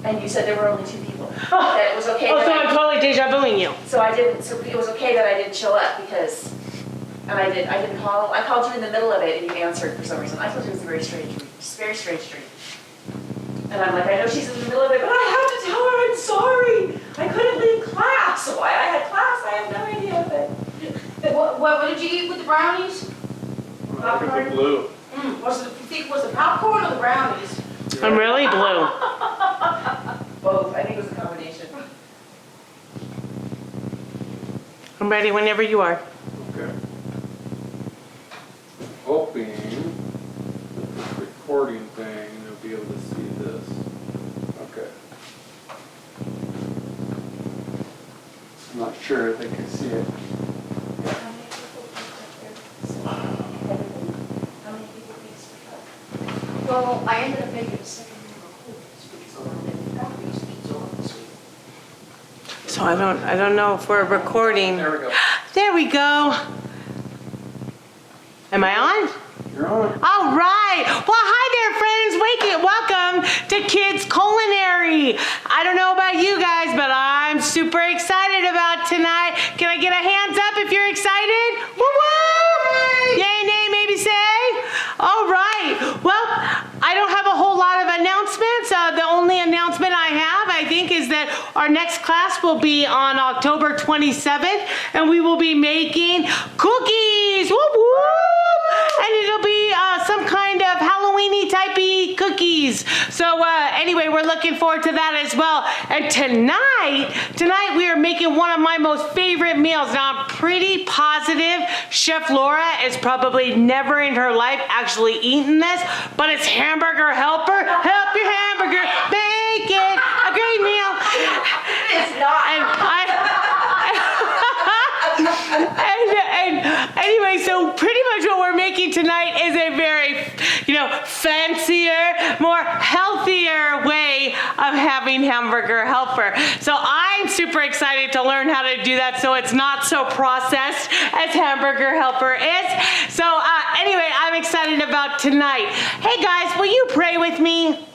and you said there were only 2 people. That it was okay. Oh, so I'm totally deja vuing you. So I didn't. So it was okay that I didn't show up because, and I didn't call. I called you in the middle of it, and you answered for some reason. I thought it was a very strange street. And I'm like, I know she's in the middle of it, but I have to tell her I'm sorry. I couldn't leave class. So I had class. I have no idea of it. What did you eat with the brownies? Popcorn. Blue. Was it, you think it was the popcorn or the brownies? I'm really blue. Both. I think it was a combination. I'm ready whenever you are. Okay. Hoping with this recording thing, you'll be able to see this. Okay. I'm not sure if they can see it. Well, I ended up making a second because I wanted to have these beads on this week. So I don't know if we're recording. There we go. There we go. Am I on? You're on. All right. Well, hi there, friends. Welcome to Kids Culinary. I don't know about you guys, but I'm super excited about tonight. Can I get a hands up if you're excited? Woo woo! Yay, nay, maybe say. All right. Well, I don't have a whole lot of announcements. The only announcement I have, I think, is that our next class will be on October 27th, and we will be making cookies. Whoop whoop! And it'll be some kind of Halloween-y typey cookies. So anyway, we're looking forward to that as well. And tonight we are making one of my most favorite meals. Now I'm pretty positive Chef Laura is probably never in her life actually eaten this, but it's Hamburger Helper. Help your hamburger, make it a great meal. It's not. And anyway, so pretty much what we're making tonight is a very, fancier, more healthier way of having Hamburger Helper. So I'm super excited to learn how to do that so it's not so processed as Hamburger Helper is. So anyway, I'm excited about tonight. Hey guys, will you pray with me?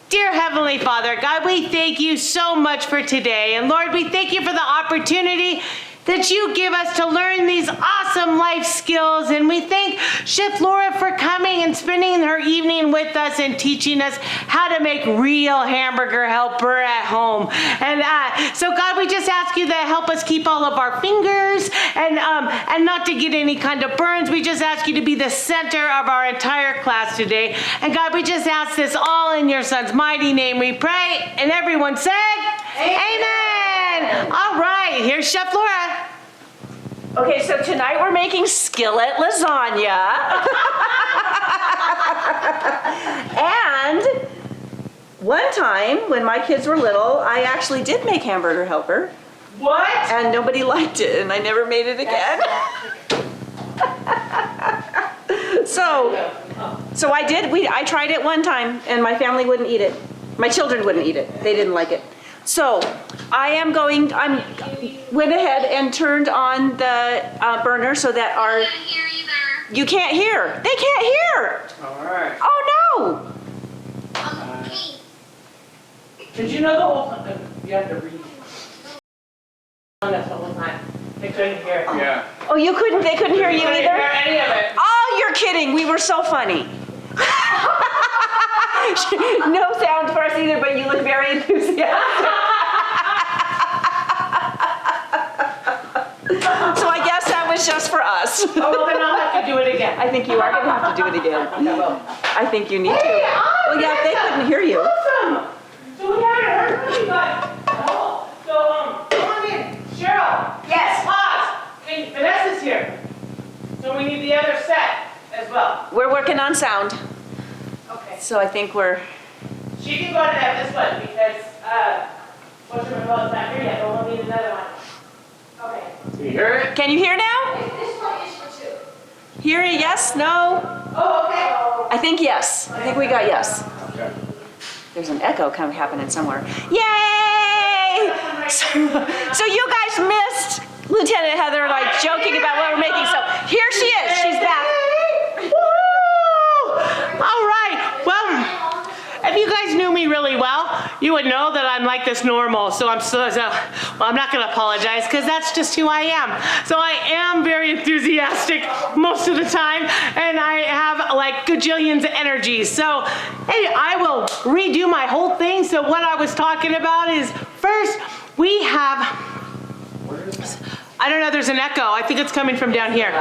Dear Heavenly Father, God, we thank you so much for today. And Lord, we thank you for the opportunity that you give us to learn these awesome life skills. And we thank Chef Laura for coming and spending her evening with us and teaching us how to make real Hamburger Helper at home. And so God, we just ask you to help us keep all of our fingers and not to get any kind of burns. We just ask you to be the center of our entire class today. And God, we just ask this all in your son's mighty name we pray. And everyone said, Amen. All right, here's Chef Laura. Okay, so tonight we're making skillet lasagna. And one time when my kids were little, I actually did make Hamburger Helper. What? And nobody liked it, and I never made it again. So I did. I tried it one time, and my family wouldn't eat it. My children wouldn't eat it. They didn't like it. So I went ahead and turned on the burner so that I can't hear either. you can't hear. They can't hear. All right. Oh no. Hey. Did you know the whole time? You have to read. That's the whole time. They couldn't hear it. Yeah. Oh, they couldn't hear you They couldn't either? hear any of it. Oh, you're kidding. We were so funny. No sound for us either, but you look very enthusiastic. So I guess that was just for us. Oh, well, then I'll have to do it again. I think you are going to have to do it again. I will. I think you need to. Hey, Well, yeah, they couldn't hear you. Awesome. So we haven't heard from you guys. So, come on in. Cheryl. Yes. Pause. Hey, Vanessa's here. So we need the other set as well. We're working on sound. Okay. So I think we're... She can go to this one because, what's your remote's not here yet, but we'll need another one. Okay. Can you hear it? Can you hear now? This one is for 2. Hear it? Yes? No? Oh, okay. I think yes. I think we got yes. Okay. There's an echo kind of happening somewhere. Yay! So you guys missed Lieutenant Heather and I joking about what we're making. So here she is. She's back. Woo! All right. Well, if you guys knew me really well, you would know that I'm like this normal. So I'm well, I'm not gonna apologize because that's just who I am. So I am very enthusiastic most of the time, and I have like gajillions of energy. So, hey, I will redo my whole thing. So what I was talking about is first we have, I don't know, there's an echo. I think it's coming from down here.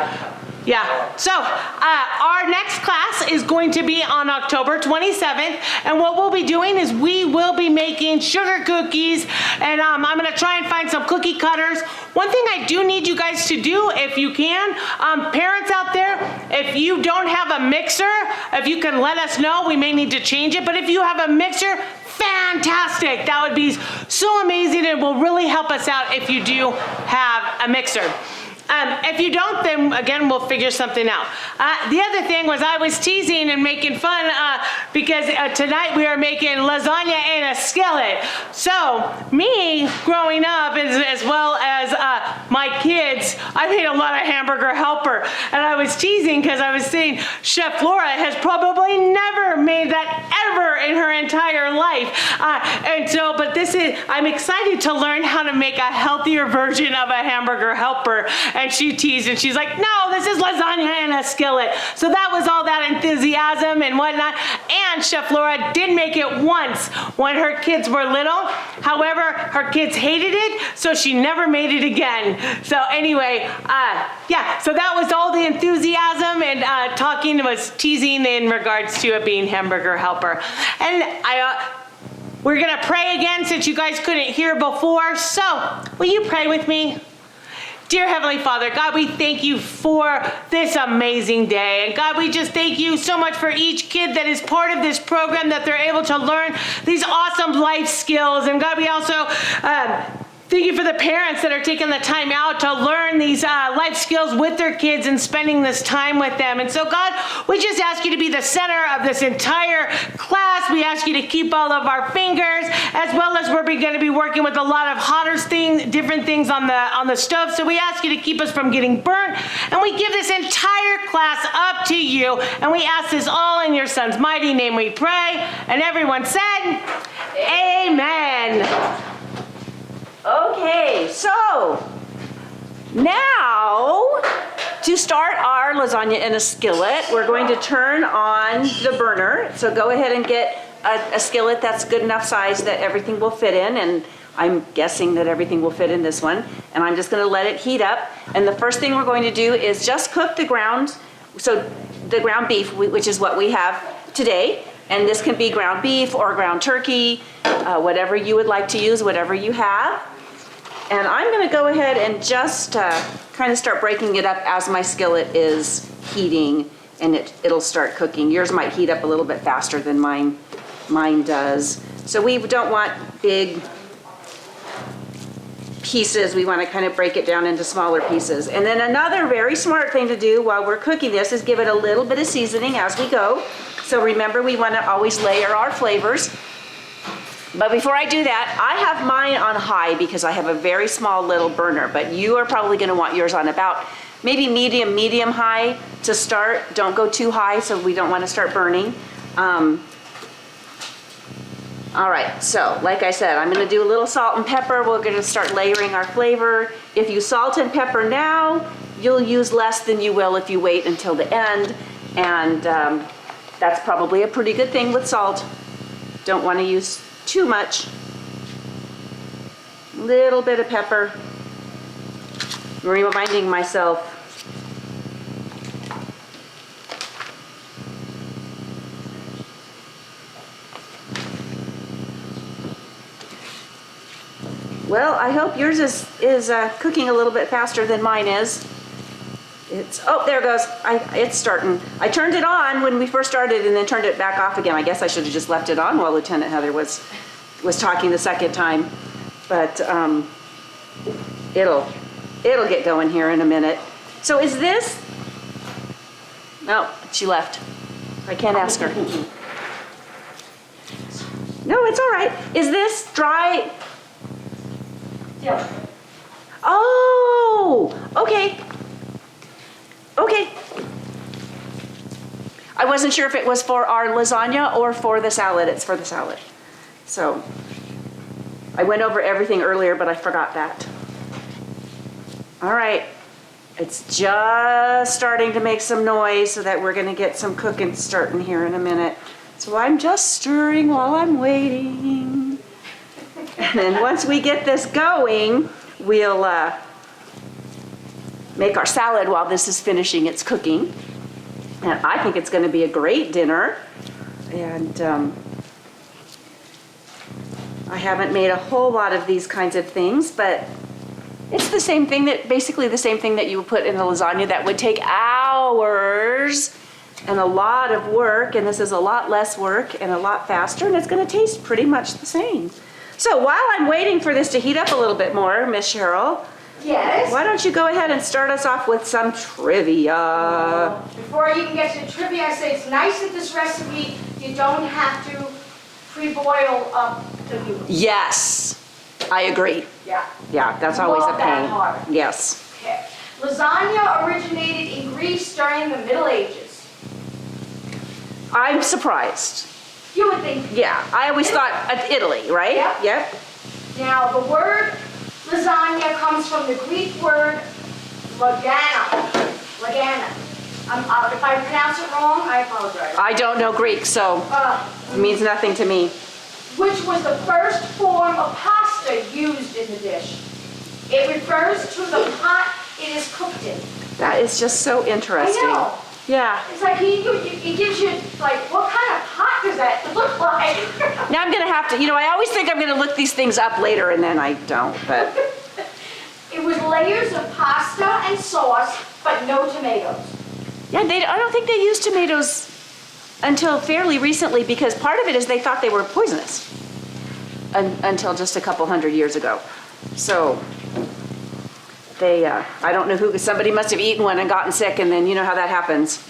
Yeah, so our next class is going to be on October 27th, and what we'll be doing is we will be making sugar cookies, and I'm gonna try and find some cookie cutters. One thing I do need you guys to do, if you can, parents out there, if you don't have a mixer, if you can let us know, we may need to change it, but if you have a mixer, fantastic. That would be so amazing. It will really help us out if you do have a mixer. If you don't, then again, we'll figure something out. The other thing was I was teasing and making fun because tonight we are making lasagna in a skillet. So me growing up as well as my kids, I made a lot of hamburger helper. And I was teasing because I was saying Chef Laura has probably never made that ever in her entire life. But I'm excited to learn how to make a healthier version of a hamburger helper. And she teased and she's like, no, this is lasagna in a skillet. So that was all that enthusiasm and whatnot. And Chef Laura did make it once when her kids were little. However, her kids hated it, so she never made it again. So anyway, yeah, so that was all the enthusiasm and was teasing in regards to it being hamburger helper. And we're gonna pray again since you guys couldn't hear before. So will you pray with me? Dear Heavenly Father, God, we thank you for this amazing day. And God, we just thank you so much for each kid that is part of this program, that they're able to learn these awesome life skills. And God, we also thank you for the parents that are taking the time out to learn these life skills with their kids and spending this time with them. And so God, we just ask you to be the center of this entire class. We ask you to keep all of our fingers, as well as we're going to be working with a lot of hotter things, different things on the stove. So we ask you to keep us from getting burnt. And we give this entire class up to you. And we ask this all in your son's mighty name we pray. And everyone said, Amen. Okay, so now to start our lasagna in a skillet, we're going to turn on the burner. So go ahead and get a skillet that's good enough size that everything will fit in, and I'm guessing that everything will fit in this one. And I'm just going to let it heat up. And the first thing we're going to do is just cook the ground, so the ground beef, which is what we have today. And this can be ground beef or ground turkey, whatever you would like to use, whatever you have. And I'm gonna go ahead and just kind of start breaking it up as my skillet is heating, and it'll start cooking. Yours might heat up a little bit faster than mine does. So we don't want big pieces. We want to kind of break it down into smaller pieces. And then another very smart thing to do while we're cooking this is give it a little bit of seasoning as we go. So remember, we want to always layer our flavors. But before I do that, I have mine on high because I have a very small little burner, but you are probably going to want yours on about maybe medium high to start. Don't go too high, so we don't want to start burning. All right, so like I said, I'm going to do a little salt and pepper. We're going to start layering our flavor. If you salt and pepper now, you'll use less than you will if you wait until the end. And that's probably a pretty good thing with salt. Don't want to use too much. Little bit of pepper. Reminding myself. Well, I hope yours is cooking a little bit faster than mine is. Oh, there it goes. It's starting. I turned it on when we first started and then turned it back off again. I guess I should have just left it on while Lieutenant Heather was talking the second time. But it'll get going here in a minute. So is this? No, she left. I can't ask her. No, it's all right. Is this dry? Yeah. Oh, okay. Okay. I wasn't sure if it was for our lasagna or for the salad. It's for the salad. So I went over everything earlier, but I forgot that. All right. It's just starting to make some noise so that we're gonna get some cooking starting here in a minute. So I'm just stirring while I'm waiting. And then once we get this going, we'll make our salad while this is finishing its cooking. And I think it's gonna be a great dinner. And I haven't made a whole lot of these kinds of things, but it's the same thing basically the same thing that you would put in a lasagna that would take hours and a lot of work, and this is a lot less work and a lot faster, and it's gonna taste pretty much the same. So while I'm waiting for this to heat up a little bit more, Miss Cheryl, Yes? why don't you go ahead and start us off with some trivia? Before I even get to the trivia, I say it's nice that this recipe, you don't have to pre-boil up the noodles. Yes, I agree. Yeah. Yeah, that's always a Love that pain. part. Yes. Okay. Lasagna originated in Greece during the Middle Ages. I'm surprised. You would think. Yeah, I always thought Italy, right? Yep. Yep. Now, the word lasagna comes from the Greek word lagana. Lagana. If I pronounce it wrong, I apologize. I don't know Greek, so it means nothing to me. Which was the first form of pasta used in the dish. It refers to the pot it is cooked in. That is just so interesting. I know. Yeah. It's like he gives you, like, what kind of pot does that look like? Now I'm gonna have to, I always think I'm gonna look these things up later and then I don't, but. It was layers of pasta and sauce, but no tomatoes. Yeah, I don't think they used tomatoes until fairly recently because part of it is they thought they were poisonous until just a couple hundred years ago. So they, I don't know somebody must have eaten one and gotten sick and then you know how that happens.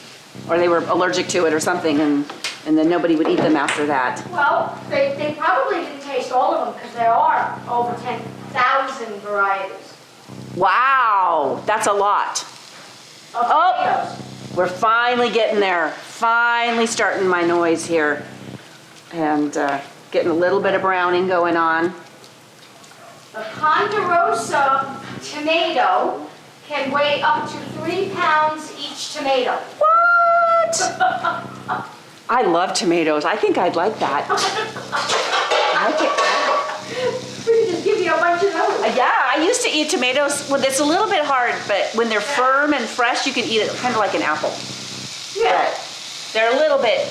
Or they were allergic to it or something and then nobody would eat them after that. Well, they probably didn't taste all of them because there are over 10,000 varieties Wow, that's a lot. of Oh. tomatoes. We're finally getting there. Finally starting my noise here. And getting a little bit of browning going on. A Ponderosa tomato can weigh up to 3 pounds each tomato. What? I love tomatoes. I think I'd like that. We can just give you a bunch of those. Yeah, I used to eat tomatoes. Well, it's a little bit hard, but when they're firm and fresh, you can eat it kind of like an apple. Yeah. But they're a little bit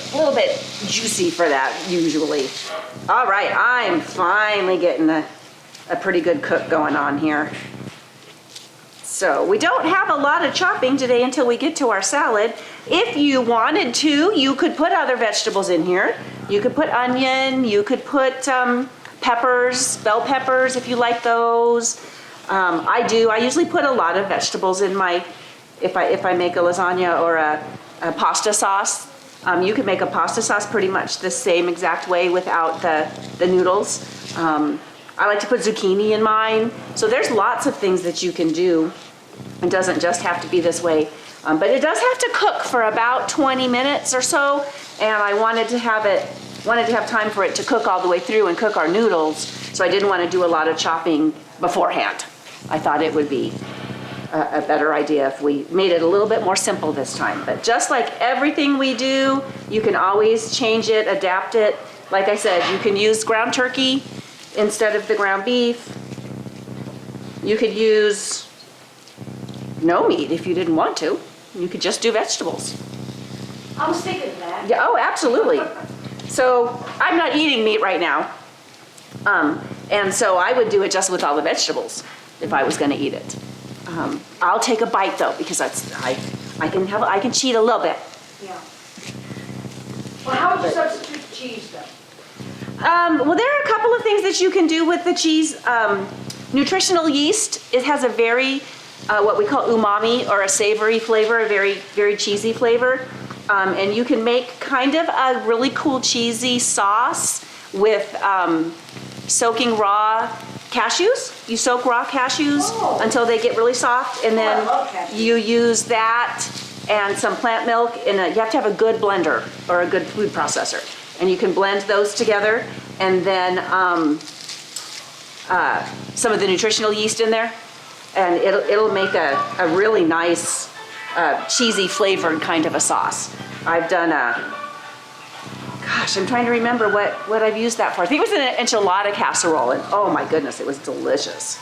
juicy for that usually. All right, I'm finally getting a pretty good cook going on here. So we don't have a lot of chopping today until we get to our salad. If you wanted to, you could put other vegetables in here. You could put onion, you could put peppers, bell peppers if you like those. I do. I usually put a lot of vegetables in my, if I make a lasagna or a pasta sauce. You can make a pasta sauce pretty much the same exact way without the noodles. I like to put zucchini in mine. So there's lots of things that you can do. It doesn't just have to be this way. But it does have to cook for about 20 minutes or so. And I wanted to have time for it to cook all the way through and cook our noodles. So I didn't want to do a lot of chopping beforehand. I thought it would be a better idea if we made it a little bit more simple this time. But just like everything we do, you can always change it, adapt it. Like I said, you can use ground turkey instead of the ground beef. You could use no meat if you didn't want to. You could just do vegetables. I was thinking of that. Yeah, oh, absolutely. So I'm not eating meat right now. And so I would do it just with all the vegetables if I was gonna eat it. I'll take a bite though, because I can cheat a little bit. Yeah. Well, how would you substitute the cheese though? Well, there are a couple of things that you can do with the cheese. Nutritional yeast, it has a very, what we call umami, or a savory flavor, a very, very cheesy flavor. And you can make kind of a really cool cheesy sauce with soaking raw cashews. You soak raw cashews until they get really soft, and then I love cashews. you use that and some plant milk you have to have a good blender or a good food processor. And you can blend those together, and then some of the nutritional yeast in there, and it'll make a really nice cheesy flavored kind of a sauce. I've done gosh, I'm trying to remember what I've used that for. I think it was an enchilada casserole, and oh my goodness, it was delicious.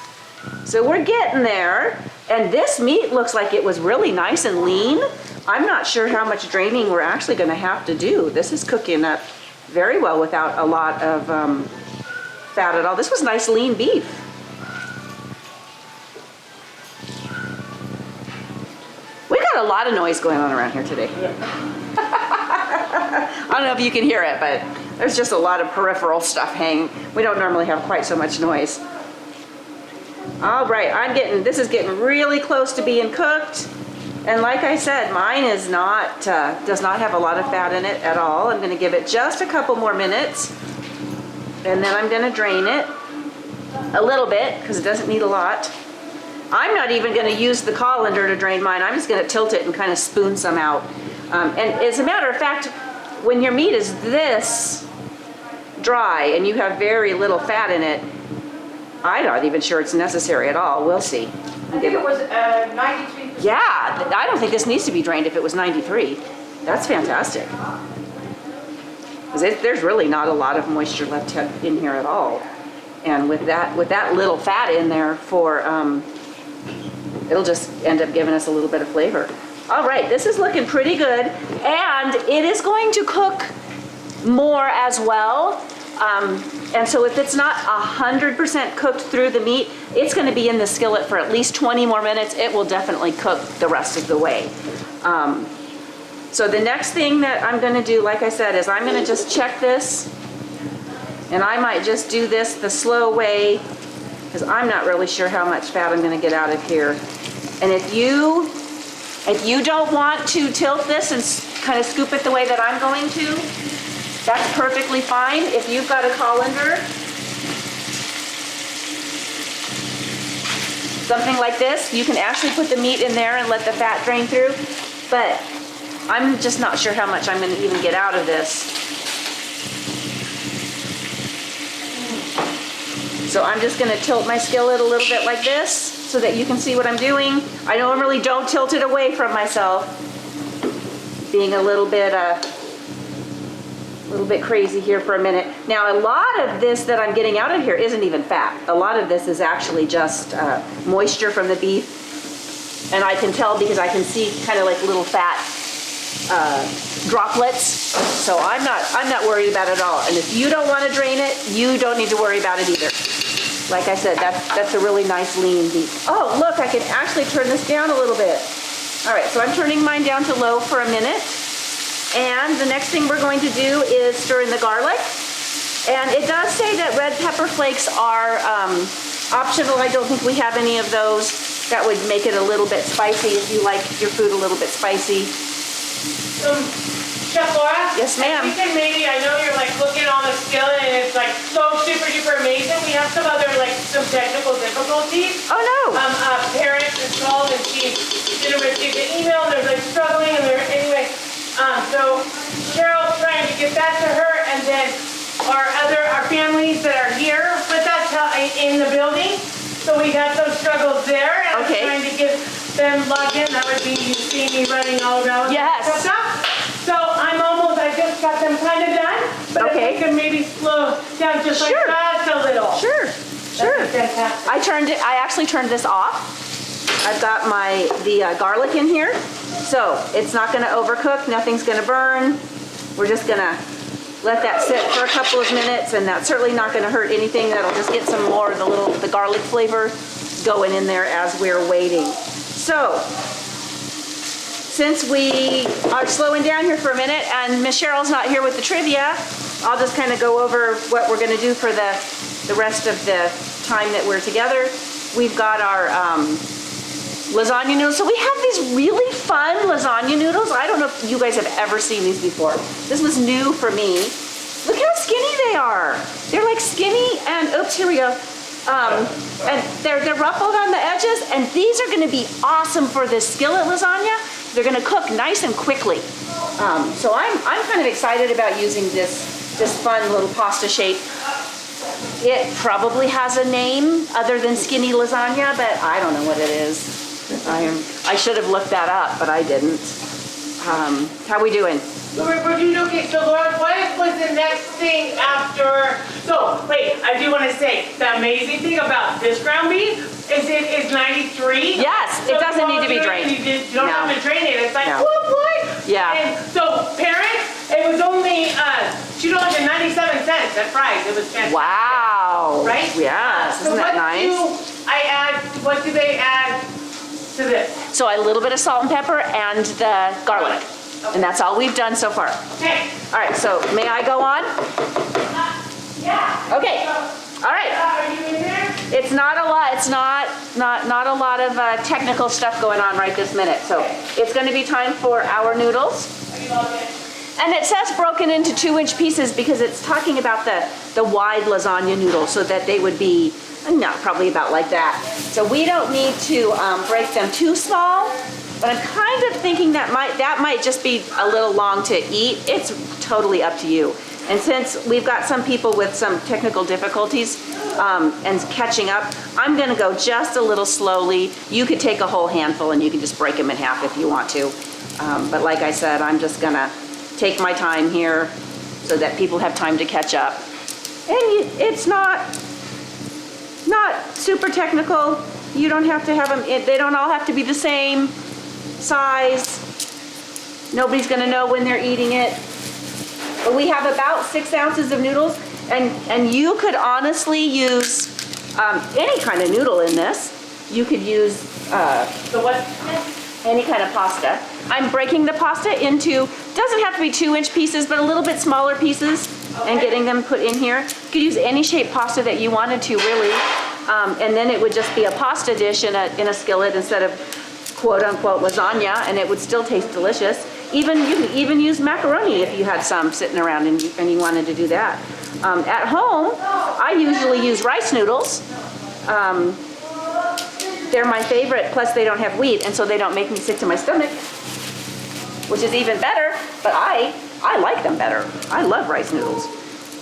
So we're getting there, and this meat looks like it was really nice and lean. I'm not sure how much draining we're actually gonna have to do. This is cooking up very well without a lot of fat at all. This was nice lean beef. We got a lot of noise going on around here today. I don't know if you can hear it, but there's just a lot of peripheral stuff hanging. We don't normally have quite so much noise. All right, this is getting really close to being cooked. And like I said, mine is not, does not have a lot of fat in it at all. I'm gonna give it just a couple more minutes, and then I'm gonna drain it a little bit, because it doesn't need a lot. I'm not even gonna use the colander to drain mine. I'm just gonna tilt it and kind of spoon some out. And as a matter of fact, when your meat is this dry and you have very little fat in it, I'm not even sure it's necessary at all. We'll see. I think it was 93%. Yeah, I don't think this needs to be drained if it was 93. That's fantastic. 'Cause there's really not a lot of moisture left in here at all. And with that little fat in there it'll just end up giving us a little bit of flavor. All right, this is looking pretty good, and it is going to cook more as well. And so if it's not 100% cooked through the meat, it's gonna be in the skillet for at least 20 more minutes. It will definitely cook the rest of the way. So the next thing that I'm gonna do, like I said, is I'm gonna just check this, and I might just do this the slow way, because I'm not really sure how much fat I'm gonna get out of here. And if you don't want to tilt this and kind of scoop it the way that I'm going to, that's perfectly fine. If you've got a colander, something like this, you can actually put the meat in there and let the fat drain through. But I'm just not sure how much I'm gonna even get out of this. So I'm just gonna tilt my skillet a little bit like this so that you can see what I'm doing. I normally don't tilt it away from myself, being a little bit crazy here for a minute. Now, a lot of this that I'm getting out of here isn't even fat. A lot of this is actually just moisture from the beef. And I can tell because I can see kind of like little fat droplets. So I'm not worried about it at all. And if you don't want to drain it, you don't need to worry about it either. Like I said, that's a really nice lean beef. Oh, look, I can actually turn this down a little bit. All right, so I'm turning mine down to low for a minute. And the next thing we're going to do is stir in the garlic. And it does say that red pepper flakes are optional. I don't think we have any of those. That would make it a little bit spicy if you like your food a little bit spicy. Chef Laura? Yes, ma'am. If we can maybe, I know you're like looking on the skillet and it's like so super duper amazing. We have some other like some technical difficulties. Oh no. Parent installed and she didn't receive the email and they're like struggling and they're anyway. So Carol's trying to get that to her, and then our families that are here with us in the building. So we got those struggles there, and Okay. I'm trying to get them logged in. That would be you see me running all around. Yes. So I just got them kind of done, but Okay. if we can maybe slow down just like Sure. that a little. Sure. That'd be fantastic. I actually turned this off. I've got the garlic in here, so it's not gonna overcook, nothing's gonna burn. We're just gonna let that sit for a couple of minutes, and that's certainly not gonna hurt anything. That'll just get some more of the garlic flavor going in there as we're waiting. So, since we are slowing down here for a minute, and Miss Cheryl's not here with the trivia, I'll just kind of go over what we're gonna do for the rest of the time that we're together. We've got our lasagna noodles. So we have these really fun lasagna noodles. I don't know if you guys have ever seen these before. This was new for me. Look how skinny they are. They're like skinny and, oops, here we go. And they're ruffled on the edges, and these are gonna be awesome for this skillet lasagna they're gonna cook nice and quickly. So I'm kind of excited about using this fun little pasta shape. It probably has a name other than skinny lasagna, but I don't know what it is. I should have looked that up, but I didn't. How we doing? We're doing okay. So Laura, what was the next thing after? So wait, I do want to say the amazing thing about this ground beef is it is 93. Yes, it doesn't need to be drained. You don't No. have to drain it. It's like No. whoop, what? Yeah. And so parents, it was only $2.97 at Fry's. It was fantastic. Wow. Right? Yes, So isn't that nice? What do they add to this? So a little bit of salt and pepper and the garlic. And that's all we've done so far. Okay. All right, so may I go on? Yeah. Okay. All right. Are you in there? It's not a lot. It's not a lot of technical stuff going on right this minute. So it's going to be time for our noodles. Are you all good? And it says broken into 2-inch pieces because it's talking about the wide lasagna noodles, so that they would be probably about like that. So we don't need to break them too small. But I'm kind of thinking that might just be a little long to eat. It's totally up to you. And since we've got some people with some technical difficulties and catching up, I'm gonna go just a little slowly. You could take a whole handful and you can just break them in half if you want to. But like I said, I'm just gonna take my time here so that people have time to catch up. And it's not super technical. You don't have to have them, they don't all have to be the same size. Nobody's gonna know when they're eating it. But we have about 6 ounces of noodles, and you could honestly use any kind of noodle in this. You could use So what? any kind of pasta. I'm breaking the pasta into, doesn't have to be 2-inch pieces, but a little bit smaller pieces, and getting them put in here. You could use any shaped pasta that you wanted to, really. And then it would just be a pasta dish in a skillet instead of quote-unquote lasagna, and it would still taste delicious. You can even use macaroni if you had some sitting around and you wanted to do that. At home, I usually use rice noodles. They're my favorite, plus they don't have wheat, and so they don't make me sick to my stomach, which is even better, but I like them better. I love rice noodles.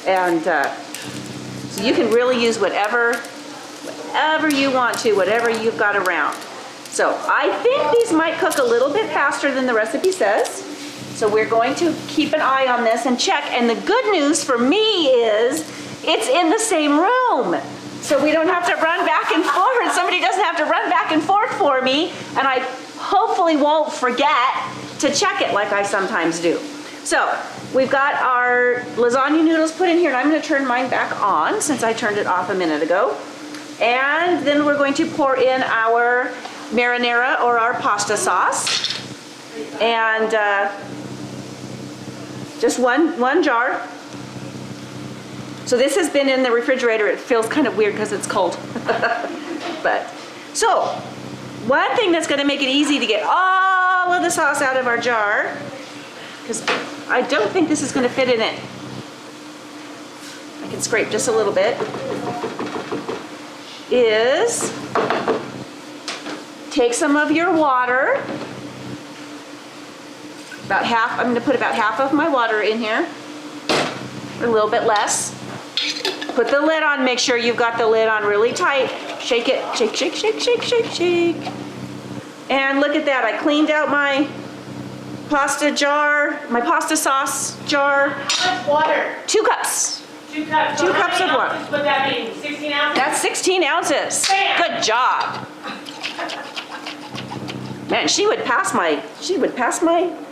And so you can really use whatever you want to, whatever you've got around. So I think these might cook a little bit faster than the recipe says. So we're going to keep an eye on this and check. And the good news for me is it's in the same room. So we don't have to run back and forth. Somebody doesn't have to run back and forth for me. And I hopefully won't forget to check it like I sometimes do. So we've got our lasagna noodles put in here, and I'm going to turn mine back on since I turned it off a minute ago. And then we're going to pour in our marinara or our pasta sauce, and just one jar. So this has been in the refrigerator. It feels kind of weird because it's cold. But so one thing that's going to make it easy to get all of the sauce out of our jar, because I don't think this is going to fit in it. I can scrape just a little bit. Is take some of your water, about half, I'm going to put about half of my water in here, a little bit less. Put the lid on, make sure you've got the lid on really tight. Shake it, shake, shake, shake, shake, shake, shake. And look at that, I cleaned out my pasta jar, my pasta sauce jar. How much water? 2 cups. 2 cups. Two So how cups many of water. ounces would that mean? 16 ounces? That's 16 ounces. Bam. Good job. Man, she would pass my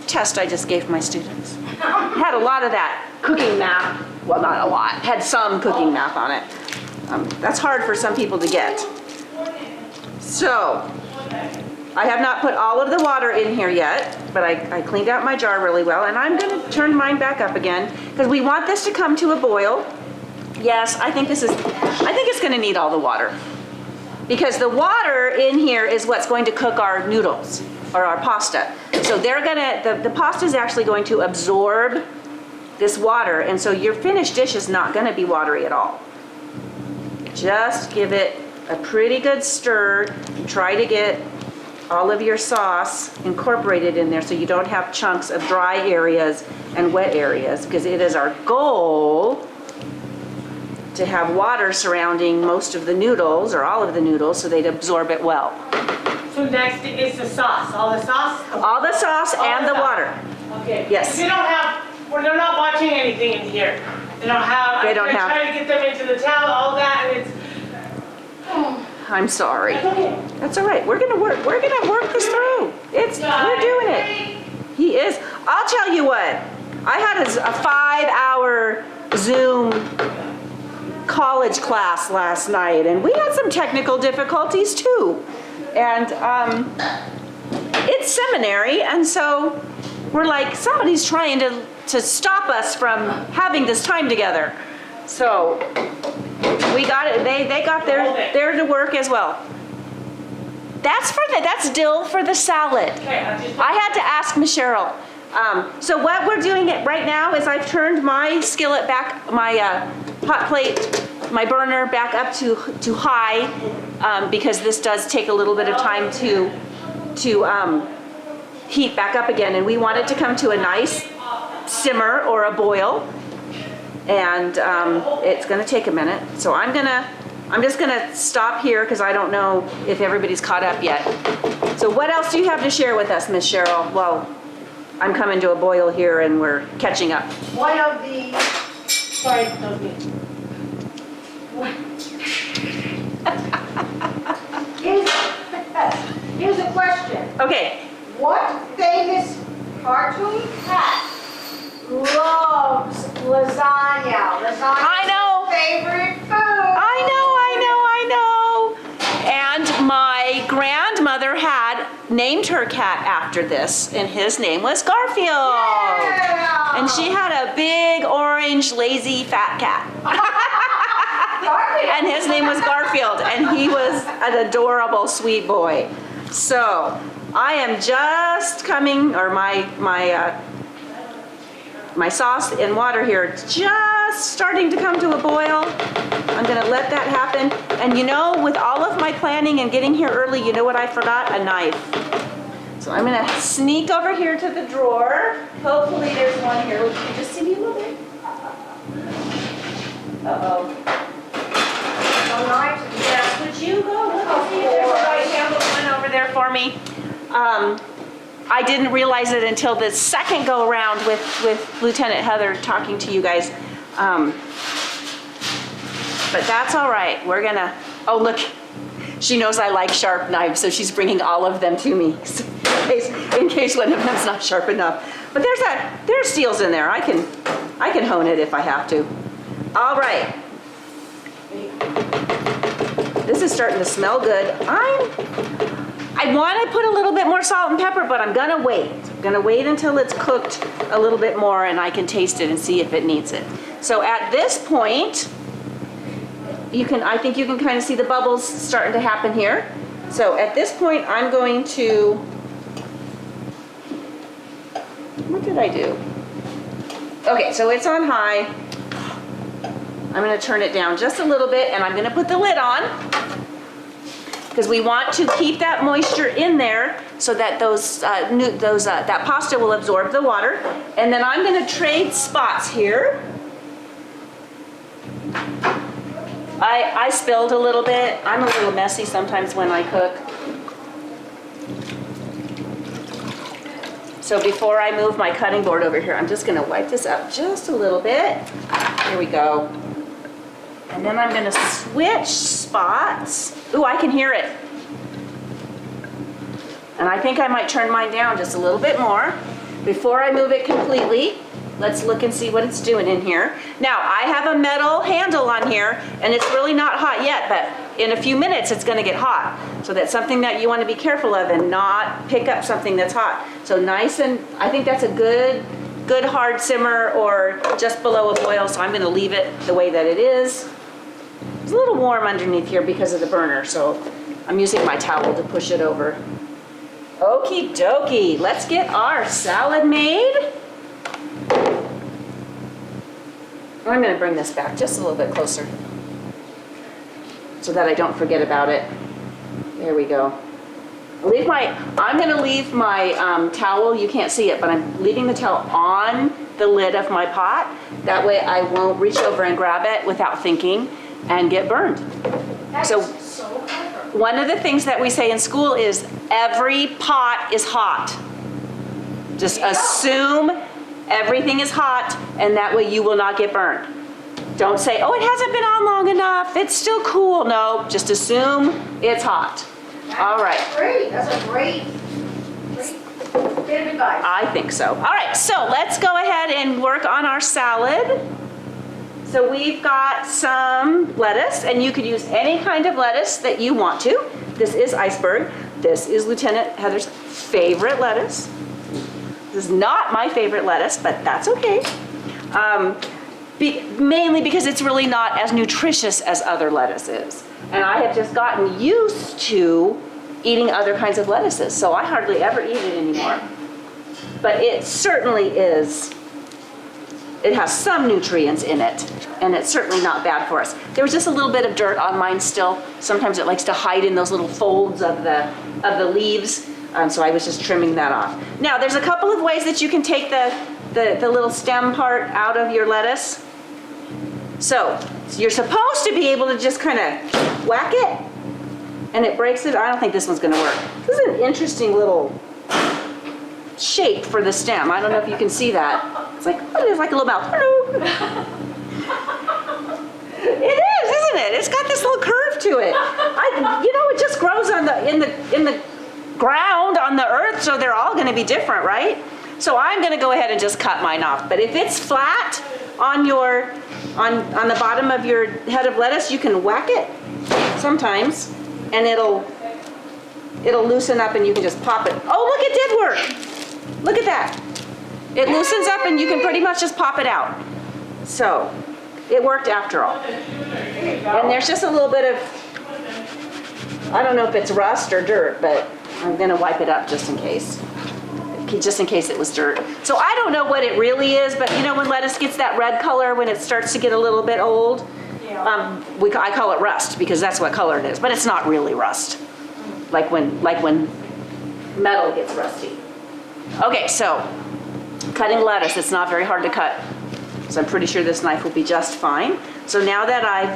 test I just gave my students. Had a lot of that cooking math. Well, not a lot. Had some cooking math on it. That's hard for some people to get. So, I have not put all of the water in here yet, but I cleaned out my jar really well, and I'm going to turn mine back up again because we want this to come to a boil. Yes, I think it's going to need all the water, because the water in here is what's going to cook our noodles or our pasta. So the pasta is actually going to absorb this water, and so your finished dish is not going to be watery at all. Just give it a pretty good stir and try to get all of your sauce incorporated in there so you don't have chunks of dry areas and wet areas, because it is our goal to have water surrounding most of the noodles or all of the noodles so they'd absorb it well. So next is the sauce, all the sauce? All the sauce and the water. Okay. Yes. They don't have, well, they're not watching anything in here. They don't have, They don't I'm have- trying to get them into the towel, all that, and it's, I'm sorry. that's okay. That's all right. We're gonna work this through. We're doing it. He is. I'll tell you what. I had a 5-hour Zoom college class last night, and we had some technical difficulties too. And it's seminary, and so we're like, somebody's trying to stop us from having this time together. So we got it. They got there to work as well. That's dill for the salad. Okay, I had to ask Miss Cheryl. So what we're doing it right now is I've turned my skillet back, my hot plate, my burner back up to high, because this does take a little bit of time to heat back up again, and we want it to come to a nice simmer or a boil, and it's gonna take a minute. So I'm just gonna stop here because I don't know if everybody's caught up yet. So what else do you have to share with us, Miss Cheryl? Well, I'm coming to a boil here and we're catching up. One of the, sorry, that was me. here's a question. Okay, What famous cartoon cat loves lasagna? Lasagna I know. is his favorite food. I know. And my grandmother had named her cat after this, and his name was Garfield. Yeah. And she had a big, orange, lazy, fat cat. Garfield. And his name was Garfield, and he was an adorable, sweet boy. So I am just coming, or my sauce and water here just starting to come to a boil. I'm gonna let that happen. And you know, with all of my planning and getting here early, you know what I forgot? A knife. So I'm gonna sneak over here to the drawer. Hopefully there's one here. Would you just see me a little bit? Uh-oh. No knives? Yes, would you go look and see if there's a right handled one over there for me? I didn't realize it until the second go around with Lieutenant Heather talking to you guys. But that's all right. We're gonna, oh look, she knows I like sharp knives, so she's bringing all of them to me in case one of them's not sharp enough. But there's steels in there. I can hone it if I have to. All right. This is starting to smell good. I want to put a little bit more salt and pepper, but I'm gonna wait. I'm gonna wait until it's cooked a little bit more and I can taste it and see if it needs it. So at this point, I think you can kind of see the bubbles starting to happen here. So at this point, I'm going to, what did I do? Okay, so it's on high. I'm gonna turn it down just a little bit and I'm gonna put the lid on, because we want to keep that moisture in there so that that pasta will absorb the water. And then I'm gonna trade spots here. I spilled a little bit. I'm a little messy sometimes when I cook. So before I move my cutting board over here, I'm just gonna wipe this up just a little bit. Here we go. And then I'm gonna switch spots. Ooh, I can hear it. And I think I might turn mine down just a little bit more. Before I move it completely, let's look and see what it's doing in here. Now, I have a metal handle on here, and it's really not hot yet, but in a few minutes it's gonna get hot. So that's something that you wanna be careful of and not pick up something that's hot. So nice, and I think that's a good hard simmer or just below a boil, so I'm gonna leave it the way that it is. It's a little warm underneath here because of the burner, so I'm using my towel to push it over. Okie dokie, let's get our salad made. I'm gonna bring this back just a little bit closer so that I don't forget about it. There we go. I'm gonna leave my towel, you can't see it, but I'm leaving the towel on the lid of my pot. That way I won't reach over and grab it without thinking and get burned. That's So- so clever. One of the things that we say in school is every pot is hot. Just assume everything is hot and that way you will not get burned. Don't say, oh, it hasn't been on long enough, it's still cool. No, just assume it's hot. All right. That's a great bit of advice. I think so. All right, so let's go ahead and work on our salad. So we've got some lettuce, and you could use any kind of lettuce that you want to. This is iceberg. This is Lieutenant Heather's favorite lettuce. This is not my favorite lettuce, but that's okay. Mainly because it's really not as nutritious as other lettuce is. And I have just gotten used to eating other kinds of lettuces, so I hardly ever eat it anymore. But it certainly is, it has some nutrients in it, and it's certainly not bad for us. There was just a little bit of dirt on mine still. Sometimes it likes to hide in those little folds of the leaves, so I was just trimming that off. Now, there's a couple of ways that you can take the little stem part out of your lettuce. So you're supposed to be able to just kind of whack it, and it breaks it. I don't think this one's gonna work. This is an interesting little shape for the stem. I don't know if you can see that. It's like, oh, there's like a little mouth. Hello. It is, isn't it? It's got this little curve to it. It just grows in the ground on the earth, so they're all gonna be different, right? So I'm gonna go ahead and just cut mine off. But if it's flat on the bottom of your head of lettuce, you can whack it sometimes, and it'll loosen up and you can just pop it. Oh, look, it did work. Look at that. It loosens up and you can pretty much just pop it out. So it worked after all. And there's just a little bit of, I don't know if it's rust or dirt, but I'm gonna wipe it up just in case it was dirt. So I don't know what it really is, but when lettuce gets that red color, when it starts to get a little bit old, I call it rust because that's what color it is, but it's not really rust. Like when metal gets rusty. Okay, so cutting lettuce, it's not very hard to cut. So I'm pretty sure this knife will be just fine. So now that I've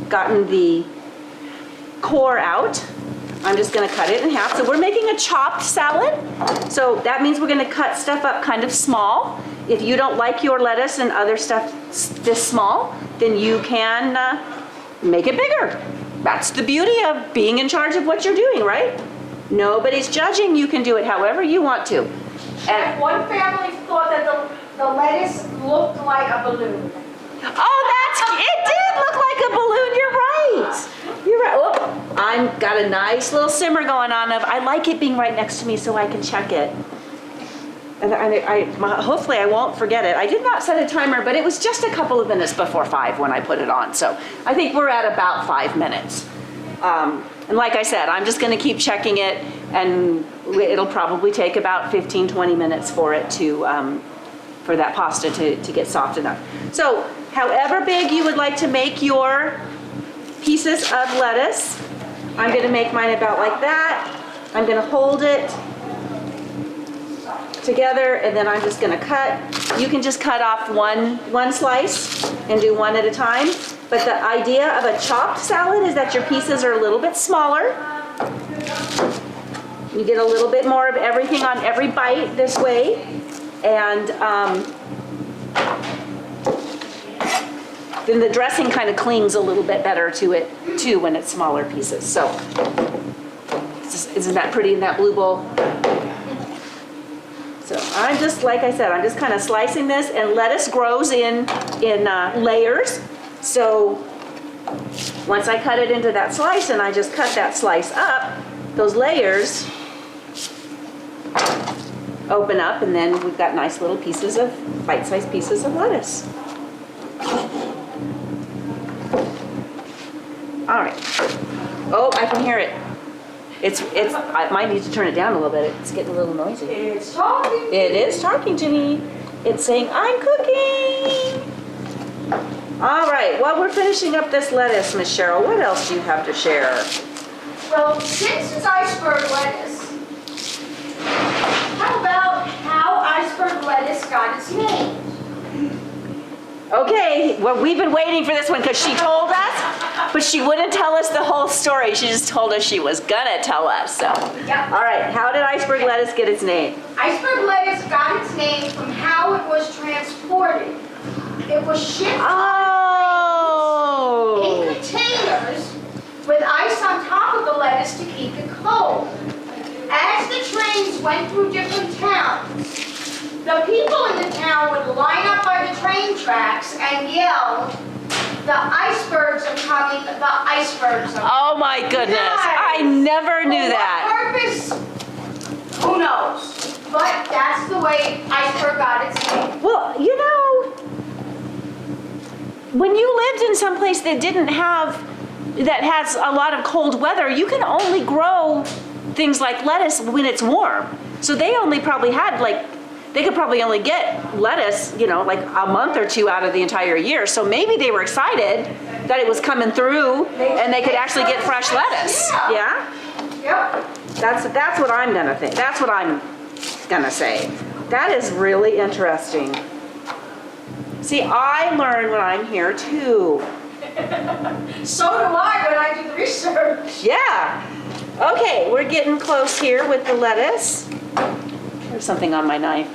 gotten the core out, I'm just gonna cut it in half. So we're making a chopped salad. So that means we're gonna cut stuff up kind of small. If you don't like your lettuce and other stuff this small, then you can make it bigger. That's the beauty of being in charge of what you're doing, right? Nobody's judging. You can do it however you want to. And one family thought that the lettuce looked like a balloon. Oh, it did look like a balloon. You're right. You're right. Oh, I've got a nice little simmer going on. I like it being right next to me so I can check it. And hopefully I won't forget it. I did not set a timer, but it was just a couple of minutes before 5 when I put it on. So I think we're at about 5 minutes. And like I said, I'm just gonna keep checking it, and it'll probably take about 15, 20 minutes for it to, for that pasta to get soft enough. So however big you would like to make your pieces of lettuce, I'm gonna make mine about like that. I'm gonna hold it together, and then I'm just gonna cut. You can just cut off one slice and do one at a time. But the idea of a chopped salad is that your pieces are a little bit smaller. You get a little bit more of everything on every bite this way. And then the dressing kind of clings a little bit better to it too when it's smaller pieces. So isn't that pretty in that blue bowl? So I'm just, like I said, I'm just kind of slicing this, and lettuce grows in layers. So once I cut it into that slice and I just cut that slice up, those layers open up, and then we've got nice little pieces of, bite-sized pieces of lettuce. All right. Oh, I can hear it. I might need to turn it down a little bit. It's getting a little noisy. It's talking. It is talking to me. It's saying, I'm cooking. All right, while we're finishing up this lettuce, Miss Cheryl, what else do you have to share? Well, since it's iceberg lettuce, how about how iceberg lettuce got its name? Okay, well, we've been waiting for this one because she told us, but she wouldn't tell us the whole story. She just told us she was gonna tell us, so. Yep. All right, how did iceberg lettuce get its name? Iceberg lettuce got its name from how it was transported. It was shipped in Oh! containers with ice on top of the lettuce to keep it cold. As the trains went through different towns, the people in the town would line up by the train tracks and yell, "The icebergs are coming, the icebergs are coming." Oh my goodness, I never knew For that. what purpose? Who knows? But that's the way iceberg got its name. Well, you know, when you lived in some place that didn't have, that has a lot of cold weather, you can only grow things like lettuce when it's warm. So they only probably had they could probably only get lettuce, you know, like a month or two out of the entire year. So maybe they were excited that it was coming through and they could actually get fresh lettuce. Yeah? Yep. That's what I'm gonna think. That's what I'm gonna say. That is really interesting. See, I learn when I'm here too. So do I when I do the research. Yeah. Okay, we're getting close here with the lettuce. There's something on my knife.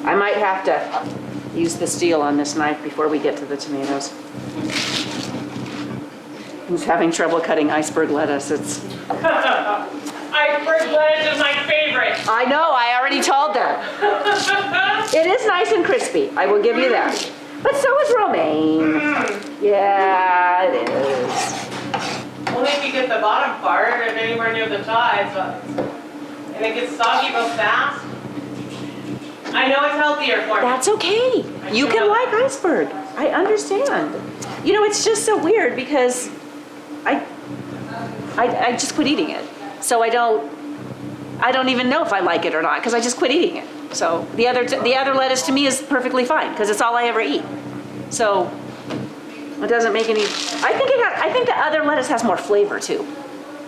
I might have to use the steel on this knife before we get to the tomatoes. Who's having trouble cutting iceberg lettuce? It's. Iceberg lettuce is my favorite. I know, I already told them. It is nice and crispy, I will give you that. But so is romaine. Yeah, it is. Only if you get the bottom part and anywhere near the sides, and it gets soggy real fast. I know it's healthier for me. That's okay. You can like iceberg. I understand. You know, it's just so weird because I just quit eating it. So I don't even know if I like it or not because I just quit eating it. So the other lettuce to me is perfectly fine because it's all I ever eat. So it doesn't make any. I think the other lettuce has more flavor too.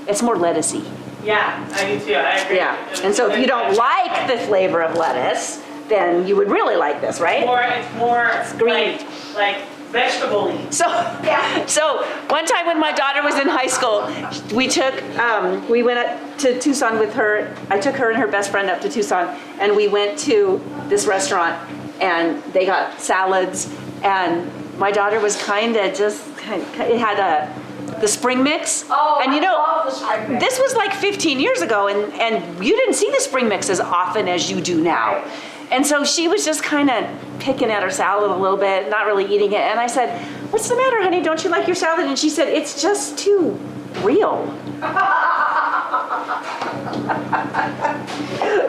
It's more lettucey. Yeah, I do too. I agree. Yeah. And so if you don't like the flavor of lettuce, then you would really like this, right? It's more green. like vegetable-y. So, so one time when my daughter was in high school, we went up to Tucson with her. I took her and her best friend up to Tucson, and we went to this restaurant, and they got salads, and my daughter was it had the spring mix. Oh, and you know, I love the spring mix. this was like 15 years ago, and you didn't see the spring mix as often as you do now. Right. And so she was just kind of picking at her salad a little bit, not really eating it. And I said, "What's the matter, honey? Don't you like your salad?" And she said, "It's just too real."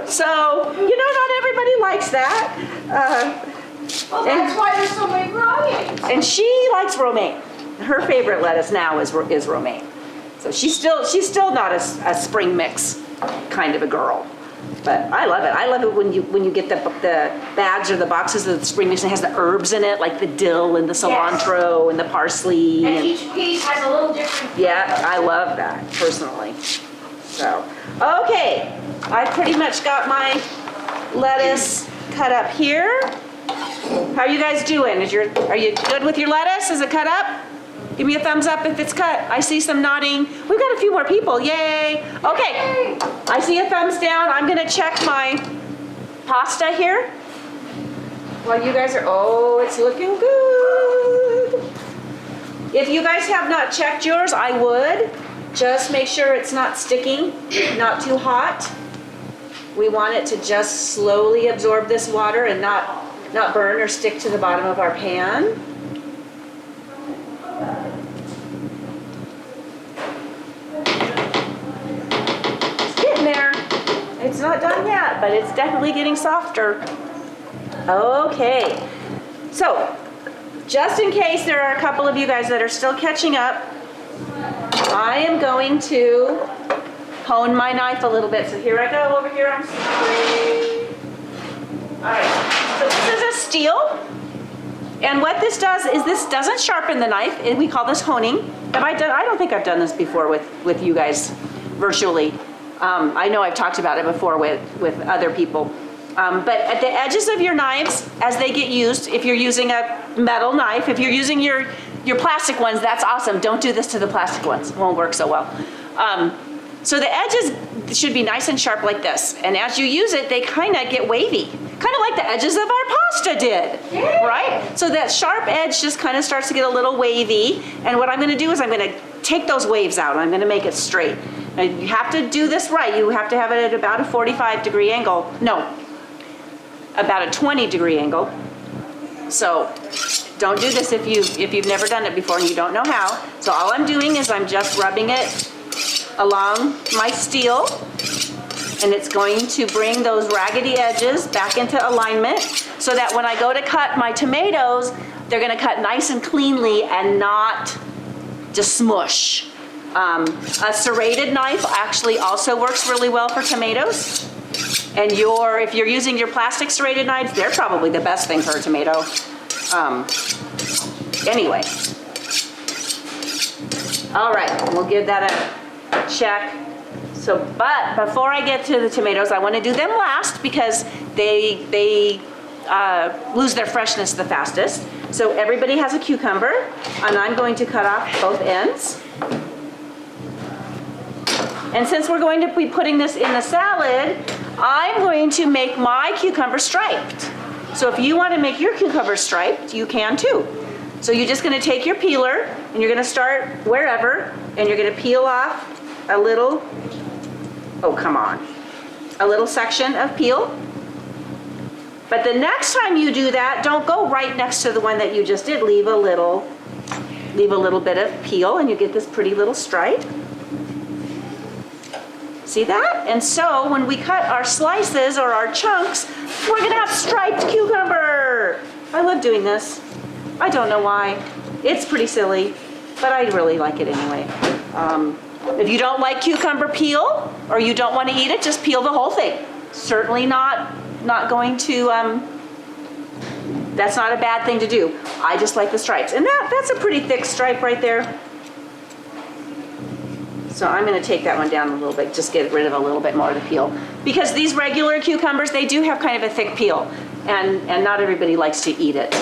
So, you know, not everybody likes that. Well, that's why there's so many varieties. And she likes romaine. Her favorite lettuce now is romaine. So she's still not a spring mix kind of a girl. But I love it. I love it when you get the bags or the boxes of the spring mix and it has the herbs in it, like the dill and the cilantro and the parsley. And each piece has a little different. Yeah, I love that personally. So, okay, I pretty much got my lettuce cut up here. How are you guys doing? Are you good with your lettuce? Is it cut up? Give me a thumbs up if it's cut. I see some nodding. We've got a few more people. Yay. Okay. I see a thumbs down. I'm going to check my pasta here. While you guys it's looking good. If you guys have not checked yours, I would. Just make sure it's not sticking, not too hot. We want it to just slowly absorb this water and not burn or stick to the bottom of our pan. There. It's not done yet, but it's definitely getting softer. Okay, so just in case there are a couple of you guys that are still catching up, I am going to hone my knife a little bit. So here I go over here. I'm sorry. All right, so this is a steel. And what this does is this doesn't sharpen the knife, and we call this honing. Have I done, I don't think I've done this before with you guys virtually. I know I've talked about it before with other people. But at the edges of your knives, as they get used, if you're using a metal knife, if you're using your plastic ones, that's awesome. Don't do this to the plastic ones. It won't work so well. So the edges should be nice and sharp like this. And as you use it, they kind of get wavy. Kind of like the edges of our pasta did, right? So that sharp edge just kind of starts to get a little wavy. And what I'm gonna do is I'm gonna take those waves out. I'm gonna make it straight. Now, you have to do this right. You have to have it at about a 45-degree angle. No, about a 20-degree angle. So don't do this if you've never done it before and you don't know how. So all I'm doing is I'm just rubbing it along my steel, and it's going to bring those raggedy edges back into alignment so that when I go to cut my tomatoes, they're gonna cut nice and cleanly and not just smush. A serrated knife actually also works really well for tomatoes. And if you're using your plastic serrated knives, they're probably the best thing for a tomato. Anyway. All right, we'll give that a check. So, but before I get to the tomatoes, I want to do them last because they lose their freshness the fastest. So everybody has a cucumber, and I'm going to cut off both ends. And since we're going to be putting this in the salad, I'm going to make my cucumber striped. So if you want to make your cucumber striped, you can too. So you're just going to take your peeler, and you're going to start wherever, and you're going to peel off a little, oh come on, a little section of peel. But the next time you do that, don't go right next to the one that you just did. Leave a little bit of peel, and you get this pretty little stripe. See that? And so when we cut our slices or our chunks, we're gonna have striped cucumber. I love doing this. I don't know why. It's pretty silly, but I really like it anyway. If you don't like cucumber peel, or you don't want to eat it, just peel the whole thing. Certainly not going to, that's not a bad thing to do. I just like the stripes. And that's a pretty thick stripe right there. So I'm going to take that one down a little bit, just get rid of a little bit more of the peel. Because these regular cucumbers, they do have kind of a thick peel, and not everybody likes to eat it.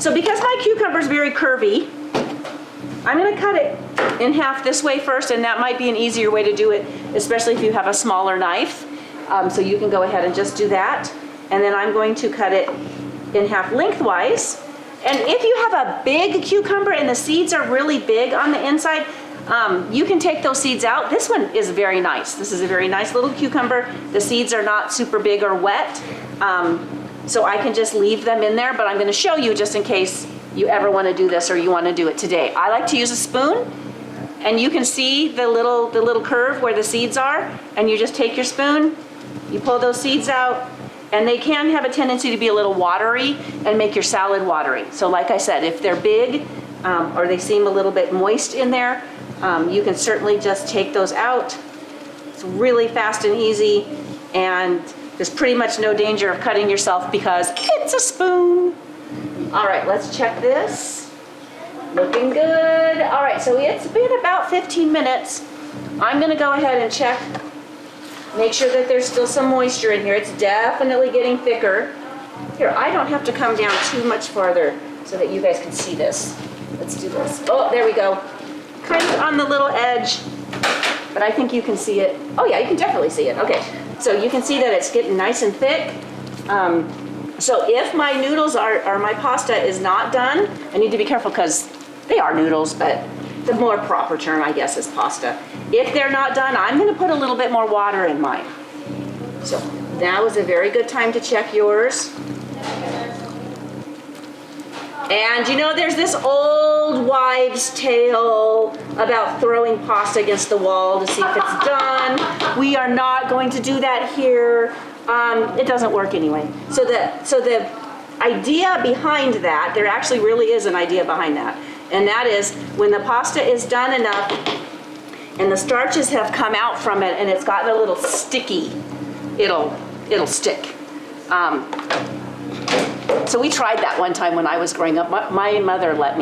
So because my cucumber is very curvy, I'm going to cut it in half this way first, and that might be an easier way to do it, especially if you have a smaller knife. So you can go ahead and just do that. And then I'm going to cut it in half lengthwise. And if you have a big cucumber and the seeds are really big on the inside, you can take those seeds out. This one is very nice. This is a very nice little cucumber. The seeds are not super big or wet. So I can just leave them in there, but I'm going to show you just in case you ever want to do this or you want to do it today. I like to use a spoon, and you can see the little curve where the seeds are, and you just take your spoon, you pull those seeds out, and they can have a tendency to be a little watery and make your salad watery. So like I said, if they're big or they seem a little bit moist in there, you can certainly just take those out. It's really fast and easy, and there's pretty much no danger of cutting yourself because it's a spoon. All right, let's check this. Looking good. All right, so it's been about 15 minutes. I'm gonna go ahead and check, make sure that there's still some moisture in here. It's definitely getting thicker. Here, I don't have to come down too much farther so that you guys can see this. Let's do this. Oh, there we go. Kind of on the little edge, but I think you can see it. Oh yeah, you can definitely see it. Okay, so you can see that it's getting nice and thick. So if my noodles or my pasta is not done, I need to be careful because they are noodles, but the more proper term, I guess, is pasta. If they're not done, I'm gonna put a little bit more water in mine. So now is a very good time to check yours. And you know, there's this old wives' tale about throwing pasta against the wall to see if it's done. We are not going to do that here. It doesn't work anyway. So the idea behind that, there actually really is an idea behind that. And that is when the pasta is done enough and the starches have come out from it and it's gotten a little sticky, it'll stick. So we tried that one time when I was growing up. My mother let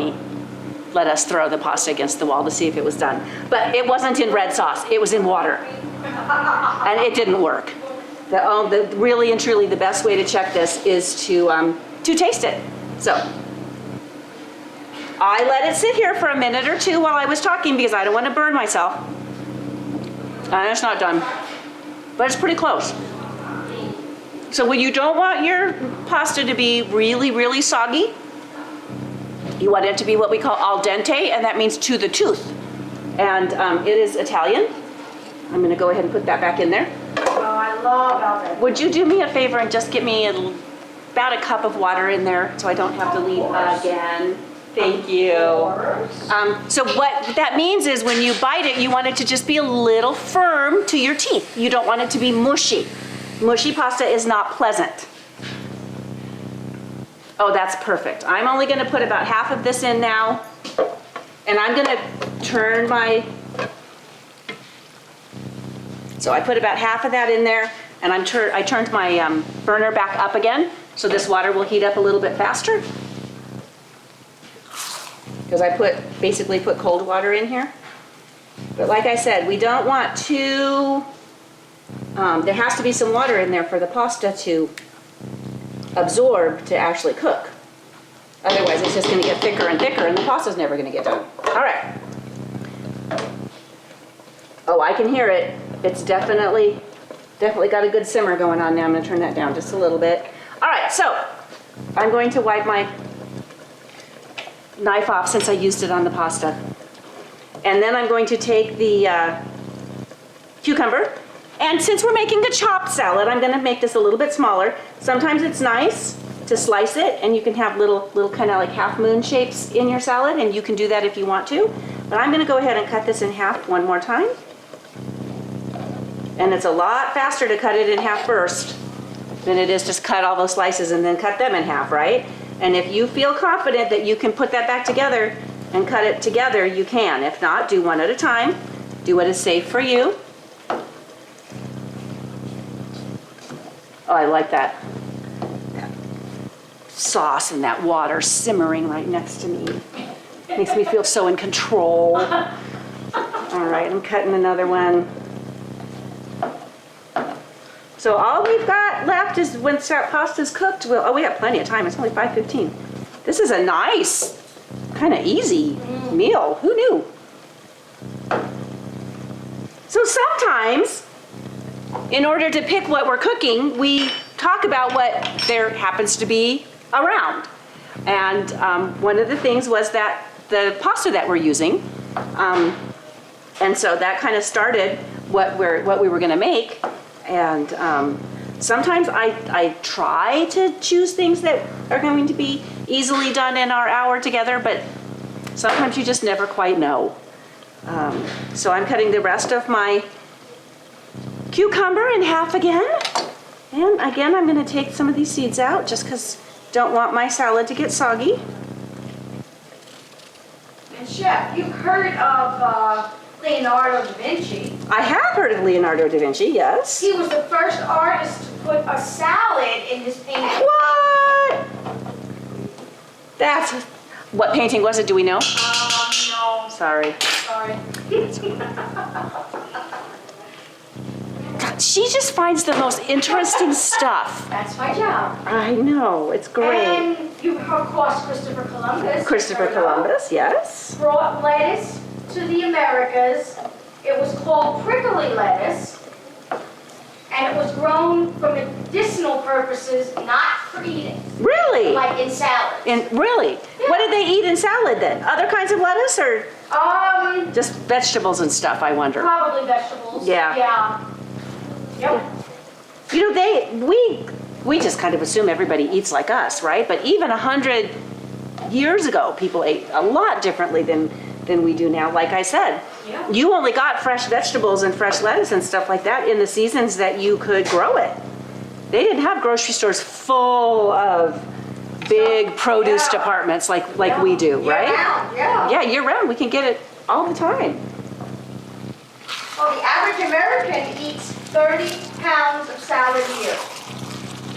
us throw the pasta against the wall to see if it was done. But it wasn't in red sauce, it was in water. And it didn't work. Really and truly, the best way to check this is to taste it. So, I let it sit here for a minute or two while I was talking because I don't want to burn myself. And it's not done, but it's pretty close. So when you don't want your pasta to be really, really soggy, you want it to be what we call al dente, and that means to the tooth. And it is Italian. I'm gonna go ahead and put that back in there. Oh, I love al dente. Would you do me a favor and just get me about a cup of water in there so I don't have to leave again? Thank you. So what that means is when you bite it, you want it to just be a little firm to your teeth. You don't want it to be mushy. Mushy pasta is not pleasant. Oh, that's perfect. I'm only gonna put about half of this in now. And I'm gonna turn so I put about half of that in there, and I turned my burner back up again, so this water will heat up a little bit faster. Because I basically put cold water in here. But like I said, we don't want to, there has to be some water in there for the pasta to absorb to actually cook. Otherwise, it's just gonna get thicker and thicker, and the pasta's never gonna get done. All right. Oh, I can hear it. It's definitely got a good simmer going on now. I'm gonna turn that down just a little bit. All right, so I'm going to wipe my knife off since I used it on the pasta. And then I'm going to take the cucumber. And since we're making a chopped salad, I'm gonna make this a little bit smaller. Sometimes it's nice to slice it, and you can have little kind of like half moon shapes in your salad, and you can do that if you want to. But I'm gonna go ahead and cut this in half one more time. And it's a lot faster to cut it in half first than it is to cut all those slices and then cut them in half, right? And if you feel confident that you can put that back together and cut it together, you can. If not, do one at a time. Do what is safe for you. Oh, I like that sauce and that water simmering right next to me. Makes me feel so in control. All right, I'm cutting another one. So all we've got left is when pasta's cooked, we have plenty of time. It's only 5:15. This is a nice, kind of easy meal. Who knew? So sometimes, in order to pick what we're cooking, we talk about what there happens to be around. And one of the things was that the pasta that we're using, and so that kind of started what we were gonna make. And sometimes I try to choose things that are going to be easily done in our hour together, but sometimes you just never quite know. So I'm cutting the rest of my cucumber in half again. And again, I'm gonna take some of these seeds out just because I don't want my salad to get soggy. And Chef, you've heard of Leonardo da Vinci. I have heard of Leonardo da Vinci, yes. He was the first artist to put a salad in his painting. What? That's, what painting was it, do we know? No, Sorry. sorry. God, she just finds the most interesting stuff. That's my job. I know, it's great. And you, of course, Christopher Columbus. Christopher Columbus, yes. Brought lettuce to the Americas. It was called prickly lettuce, and it was grown for medicinal purposes, not for eating, Really? like in salads. Really? What did they eat in salad then? Other kinds of lettuce or just vegetables and stuff, I wonder? Probably vegetables. Yeah. Yeah. Yep. You know, we just kind of assume everybody eats like us, right? But even 100 years ago, people ate a lot differently than we do now. Like I said, Yeah. you only got fresh vegetables and fresh lettuce and stuff like that in the seasons that you could grow it. They didn't have grocery stores full of big produce Yeah. departments like we do, right? Year-round, yeah. Yeah, year round, we can get it all the time. Well, the average American eats 30 pounds of salad a year.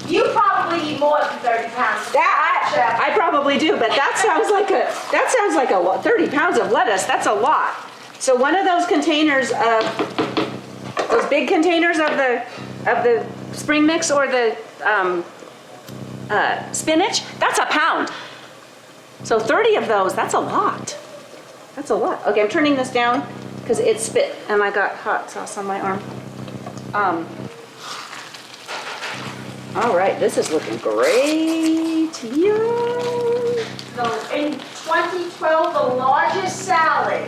You probably probably eat more than 30 pounds. I probably do, but that sounds like a lot. 30 pounds of lettuce, that's a lot. So one of those containers of, those big containers of the spring mix or the spinach, that's a pound. So 30 of those, that's a lot. That's a lot. Okay, I'm turning this down because it spit and I got hot sauce on my arm. All right, this is looking great. Yum. So in 2012, the largest salad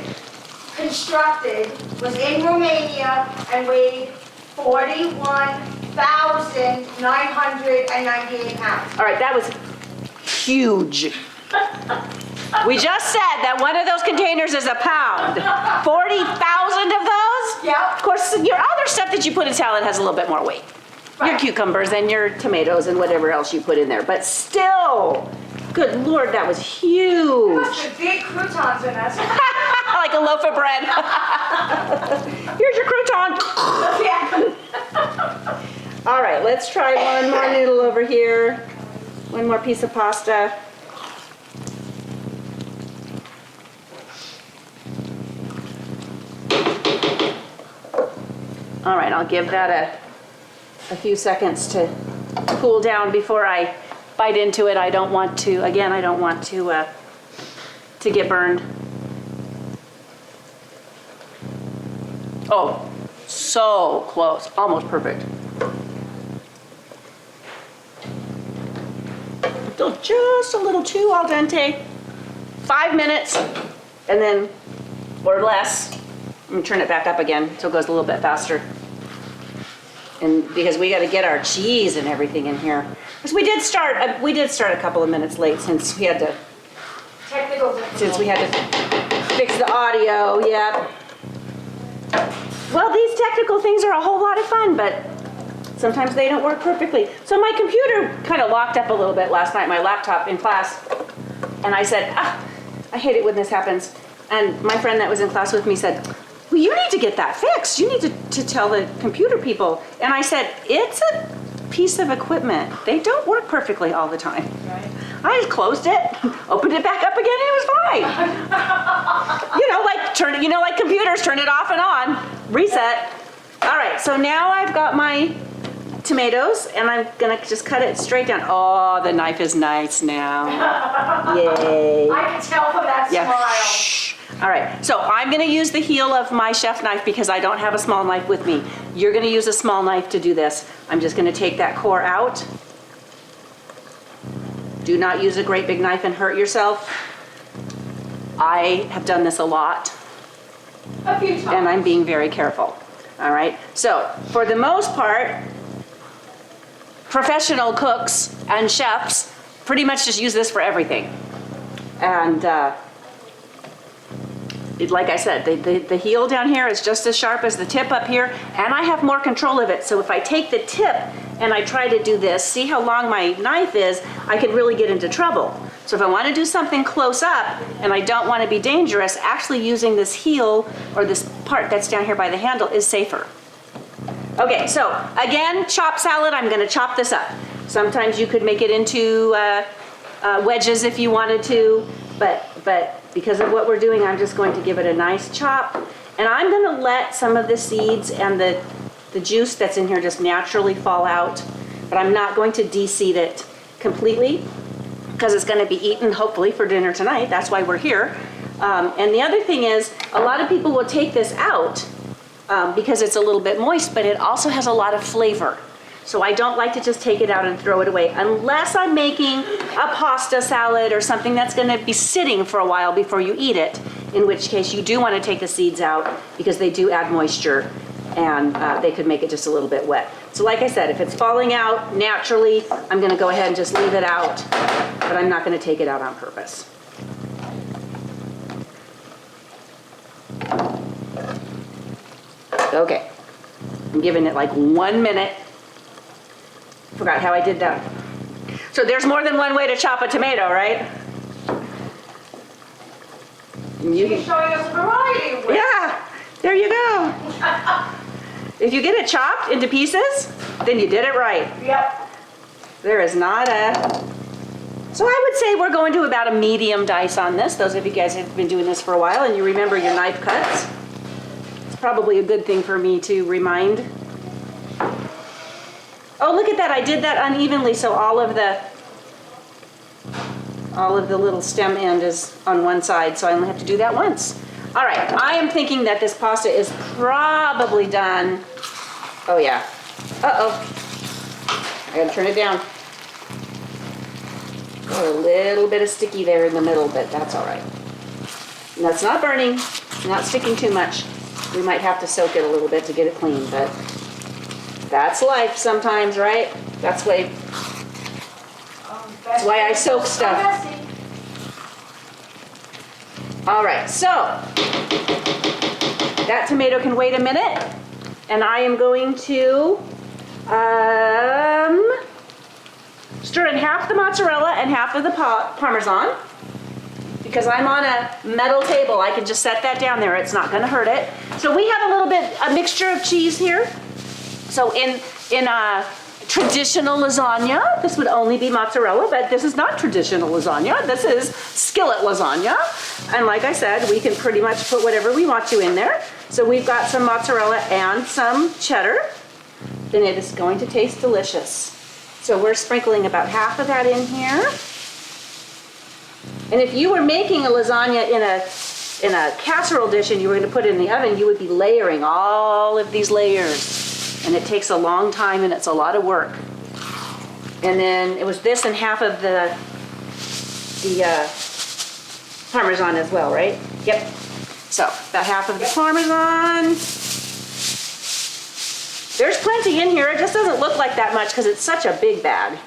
constructed was in Romania and weighed 41,998 pounds. All right, that was huge. We just said that one of those containers is a pound. 40,000 of those? Yep. Of course, your other stuff that you put in salad has a little bit more weight. Your Right. cucumbers and your tomatoes and whatever else you put in there. But still, good Lord, that was huge. Must have big croutons in us. Like a loaf of bread. Here's your crouton. Yeah. All right, let's try one more noodle over here. One more piece of pasta. All right, I'll give that a few seconds to cool down before I bite into it. I don't want to, again, I don't want to get burned. Oh, so close, almost perfect. Still just a little too al dente. 5 minutes, and then, or less. I'm gonna turn it back up again so it goes a little bit faster. And because we gotta get our cheese and everything in here. Because we did start a couple of minutes late since we had to fix the audio, yeah. Well, these technical things are a whole lot of fun, but sometimes they don't work perfectly. So my computer kind of locked up a little bit last night, my laptop in class. And I said, I hate it when this happens. And my friend that was in class with me said, well, you need to get that fixed. You need to tell the computer people. And I said, it's a piece of equipment. They don't work perfectly all the time. Right. I just closed it, opened it back up again, and it was fine. like computers, turn it off and on, reset. All right, so now I've got my tomatoes, and I'm gonna just cut it straight down. Oh, the knife is nice now. Yay. I can tell from that Yeah. smile. Shh. All right, so I'm gonna use the heel of my chef knife because I don't have a small knife with me. You're gonna use a small knife to do this. I'm just gonna take that core out. Do not use a great big knife and hurt yourself. I have done this a lot, A few times. and I'm being very careful. All right, so for the most part, professional cooks and chefs pretty much just use this for everything. And like I said, the heel down here is just as sharp as the tip up here, and I have more control of it. So if I take the tip and I try to do this, see how long my knife is, I could really get into trouble. So if I want to do something close up and I don't want to be dangerous, actually using this heel or this part that's down here by the handle is safer. Okay, so again, chopped salad, I'm gonna chop this up. Sometimes you could make it into wedges if you wanted to, but because of what we're doing, I'm just going to give it a nice chop. And I'm gonna let some of the seeds and the juice that's in here just naturally fall out, but I'm not going to de-seed it completely because it's gonna be eaten hopefully for dinner tonight. That's why we're here. And the other thing is, a lot of people will take this out because it's a little bit moist, but it also has a lot of flavor. So I don't like to just take it out and throw it away unless I'm making a pasta salad or something that's gonna be sitting for a while before you eat it, in which case you do wanna take the seeds out because they do add moisture and they could make it just a little bit wet. So like I said, if it's falling out naturally, I'm gonna go ahead and just leave it out, but I'm not gonna take it out on purpose. Okay, I'm giving it like 1 minute. Forgot how I did that. So there's more than one way to chop a tomato, right? She's showing us a variety of ways. Yeah, there you go. If you get it chopped into pieces, then you did it right. Yep. There is not a, so I would say we're going to about a medium dice on this. Those of you guys have been doing this for a while and you remember your knife cuts. It's probably a good thing for me to remind. Oh, look at that, I did that unevenly, so all of the little stem end is on one side, so I only have to do that once. All right, I am thinking that this pasta is probably done. Oh yeah, uh-oh. I gotta turn it down. Got a little bit of sticky there in the middle, but that's all right. And that's not burning, not sticking too much. We might have to soak it a little bit to get it clean, but that's life sometimes, right? That's why I soak stuff. All right, so that tomato can wait a minute, and I am going to stir in half the mozzarella and half of the Parmesan. Because I'm on a metal table, I can just set that down there. It's not gonna hurt it. So we have a mixture of cheese here. So in a traditional lasagna, this would only be mozzarella, but this is not traditional lasagna. This is skillet lasagna. And like I said, we can pretty much put whatever we want to in there. So we've got some mozzarella and some cheddar, and it is going to taste delicious. So we're sprinkling about half of that in here. And if you were making a lasagna in a casserole dish and you were going to put it in the oven, you would be layering all of these layers. And it takes a long time and it's a lot of work. And then it was this and half of the Parmesan as well, right? Yep. So about half of the Parmesan. There's plenty in here. It just doesn't look like that much because it's such a big bag.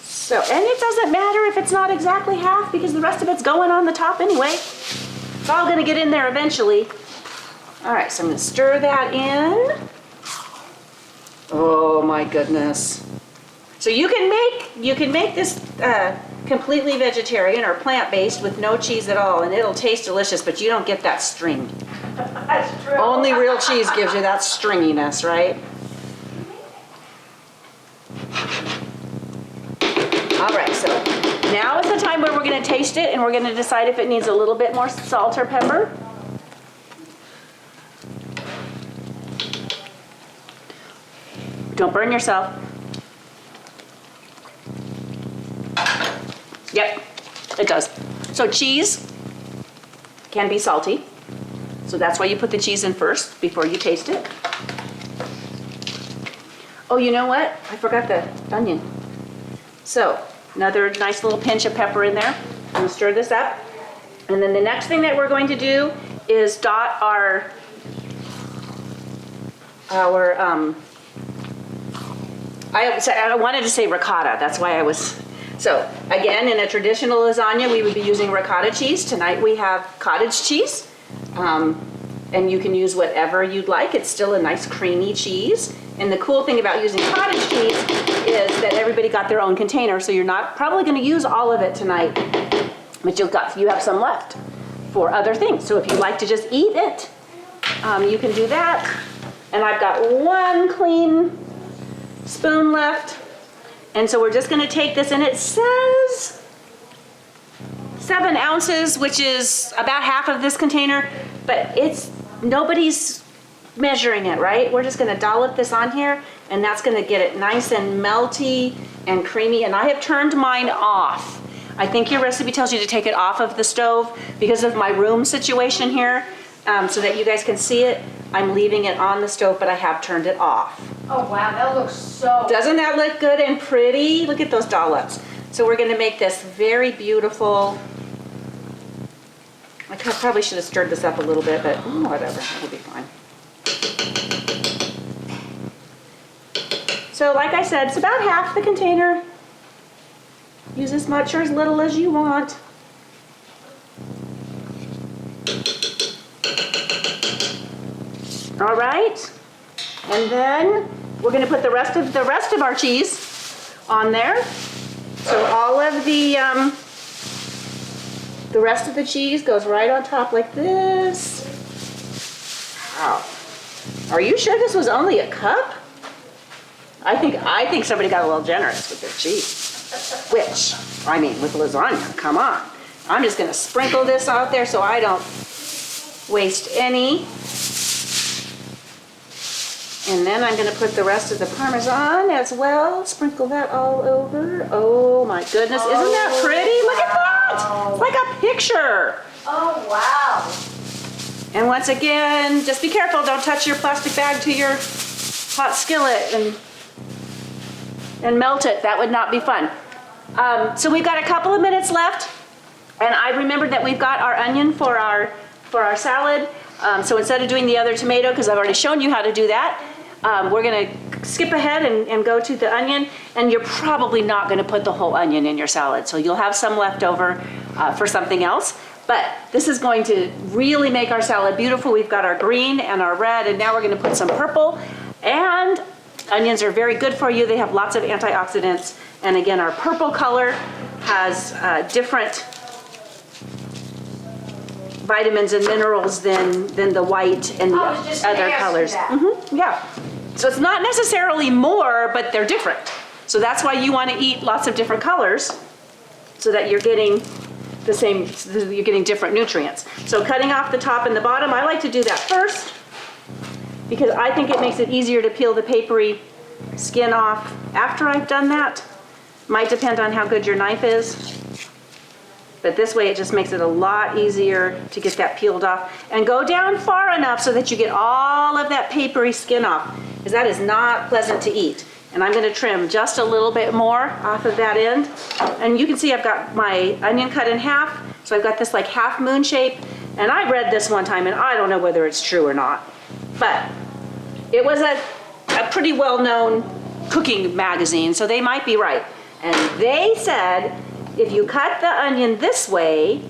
So, and it doesn't matter if it's not exactly half because the rest of it's going on the top anyway. It's all gonna get in there eventually. All right, so I'm gonna stir that in. Oh my goodness. So you can make this completely vegetarian or plant-based with no cheese at all, and it'll taste delicious, but you don't get that string. That's true. Only real cheese gives you that stringiness, right? All right, so now is the time where we're gonna taste it and we're gonna decide if it needs a little bit more salt or pepper. Don't burn yourself. Yep, it does. So cheese can be salty. So that's why you put the cheese in first before you taste it. Oh, you know what? I forgot the onion. So another nice little pinch of pepper in there. I'm gonna stir this up. And then the next thing that we're going to do is dot our I wanted to say ricotta, that's why I was, so again, in a traditional lasagna, we would be using ricotta cheese. Tonight we have cottage cheese, and you can use whatever you'd like. It's still a nice creamy cheese. And the cool thing about using cottage cheese is that everybody got their own container, so you're not probably gonna use all of it tonight, but you have some left for other things. So if you like to just eat it, you can do that. And I've got one clean spoon left. And so we're just gonna take this, and it says 7 ounces, which is about half of this container, but nobody's measuring it, right? We're just gonna dollop this on here, and that's gonna get it nice and melty and creamy. And I have turned mine off. I think your recipe tells you to take it off of the stove because of my room situation here, so that you guys can see it. I'm leaving it on the stove, but I have turned it off. Oh wow, that looks so. Doesn't that look good and pretty? Look at those dollops. So we're gonna make this very beautiful. I probably should have stirred this up a little bit, but whatever, it'll be fine. So like I said, it's about half the container. Use as much or as little as you want. All right, and then we're going to put the rest of our cheese on there. So all of the rest of the cheese goes right on top like this. Wow. Are you sure this was only a cup? I think somebody got a little generous with their cheese. Which, I mean, with lasagna, come on. I'm just gonna sprinkle this out there so I don't waste any. And then I'm gonna put the rest of the Parmesan as well. Sprinkle that all over. Oh my goodness, isn't that pretty? Look at that! It's like a picture. Oh, wow. And once again, just be careful, don't touch your plastic bag to your hot skillet and melt it. That would not be fun. So we've got a couple of minutes left, and I remembered that we've got our onion for our salad. So instead of doing the other tomato, because I've already shown you how to do that, we're gonna skip ahead and go to the onion, and you're probably not gonna put the whole onion in your salad, so you'll have some left over for something else. But this is going to really make our salad beautiful. We've got our green and our red, and now we're gonna put some purple. And onions are very good for you. They have lots of antioxidants. And again, our purple color has different vitamins and minerals than the white and the I was just gonna other ask you colors. that. Yeah. So it's not necessarily more, but they're different. So that's why you want to eat lots of different colors so that you're getting the same, you're getting different nutrients. So cutting off the top and the bottom, I like to do that first because I think it makes it easier to peel the papery skin off after I've done that. Might depend on how good your knife is. But this way it just makes it a lot easier to get that peeled off. And go down far enough so that you get all of that papery skin off, because that is not pleasant to eat. And I'm gonna trim just a little bit more off of that end. And you can see I've got my onion cut in half, so I've got this like half moon shape. And I read this one time, and I don't know whether it's true or not, but it was a pretty well-known cooking magazine, so they might be right. And they said, if you cut the onion this way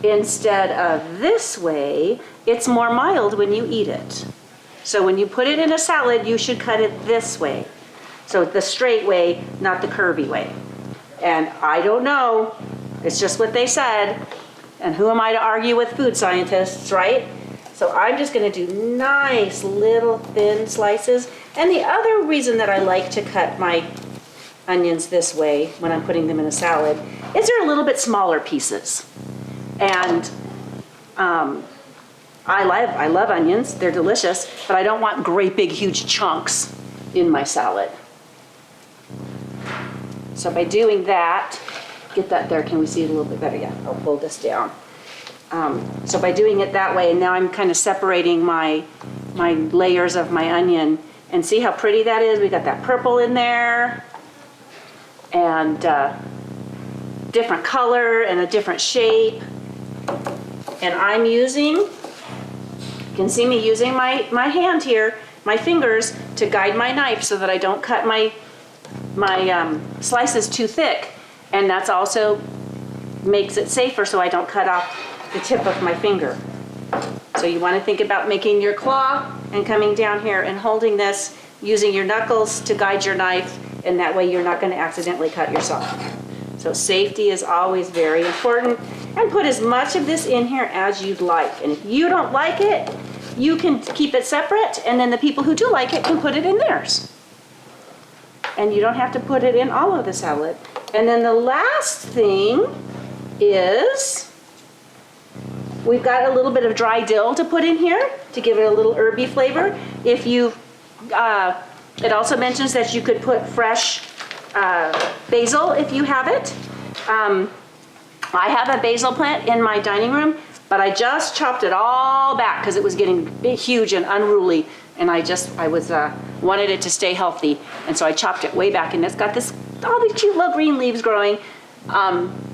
instead of this way, it's more mild when you eat it. So when you put it in a salad, you should cut it this way. So the straight way, not the curvy way. And I don't know, it's just what they said. And who am I to argue with food scientists, right? So I'm just gonna do nice little thin slices. And the other reason that I like to cut my onions this way when I'm putting them in a salad is they're a little bit smaller pieces. And I love onions, they're delicious, but I don't want great big huge chunks in my salad. So by doing that, get that there, can we see it a little bit better? Yeah, I'll pull this down. So by doing it that way, now I'm kind of separating my layers of my onion, and see how pretty that is? We got that purple in there, and different color and a different shape. And I'm using, you can see me using my hand here, my fingers, to guide my knife so that I don't cut my slices too thick. And that's also makes it safer so I don't cut off the tip of my finger. So you want to think about making your claw and coming down here and holding this, using your knuckles to guide your knife, and that way you're not going to accidentally cut yourself. So safety is always very important. And put as much of this in here as you'd like. And if you don't like it, you can keep it separate, and then the people who do like it can put it in theirs. And you don't have to put it in all of the salad. And then the last thing is, we've got a little bit of dry dill to put in here to give it a little herby flavor. If you, it also mentions that you could put fresh basil if you have it. I have a basil plant in my dining room, but I just chopped it all back because it was getting big, huge and unruly, and I wanted it to stay healthy, and so I chopped it way back, and it's got all these cute little green leaves growing.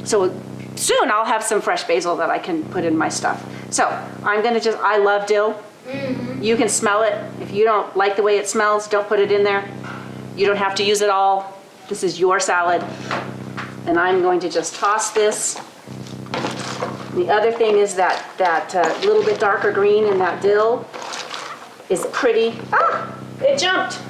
So soon I'll have some fresh basil that I can put in my stuff. So I'm gonna I love dill. You can smell it. If you don't like the way it smells, don't put it in there. You don't have to use it all. This is your salad. And I'm going to just toss this. The other thing is that little bit darker green in that dill is pretty. Ah, it jumped.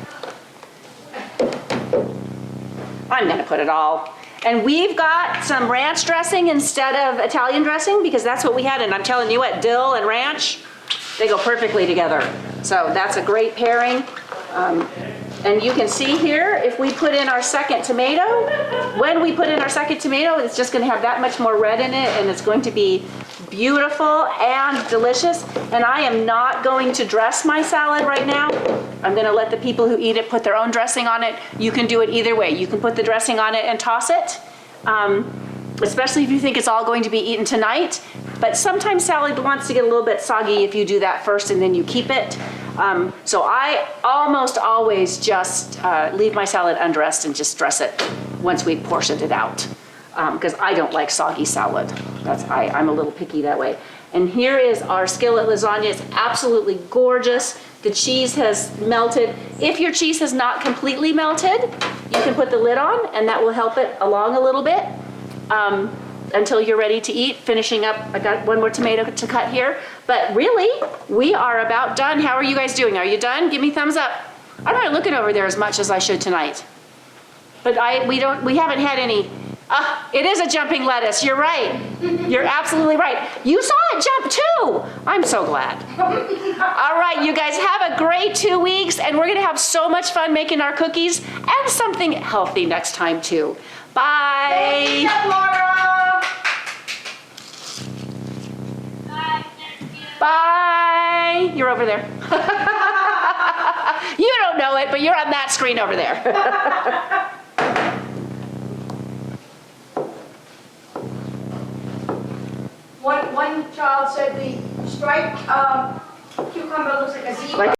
I'm gonna put it all. And we've got some ranch dressing instead of Italian dressing because that's what we had. And I'm telling you what, dill and ranch, they go perfectly together. So that's a great pairing. And you can see here, if we put in our second tomato, when we put in our second tomato, it's just gonna have that much more red in it, and it's going to be beautiful and delicious. And I am not going to dress my salad right now. I'm gonna let the people who eat it put their own dressing on it. You can do it either way. You can put the dressing on it and toss it, especially if you think it's all going to be eaten tonight. But sometimes salad wants to get a little bit soggy if you do that first and then you keep it. So I almost always just leave my salad undressed and just dress it once we've portioned it out. Because I don't like soggy salad. I'm a little picky that way. And here is our skillet lasagna. It's absolutely gorgeous. The cheese has melted. If your cheese has not completely melted, you can put the lid on and that will help it along a little bit until you're ready to eat. Finishing up, I got one more tomato to cut here. But really, we are about done. How are you guys doing? Are you done? Give me thumbs up. I'm not looking over there as much as I should tonight. But we haven't had any. It is a jumping lettuce. You're right. You're absolutely right. You saw it jump too. I'm so glad. All right, you guys have a great 2 weeks, and we're going to have so much fun making our cookies and something healthy next time too. Bye. Thank you, Laura. Bye. You're over there. You don't know it, but you're on that screen over there. One child said the striped cucumber looks like a zebra.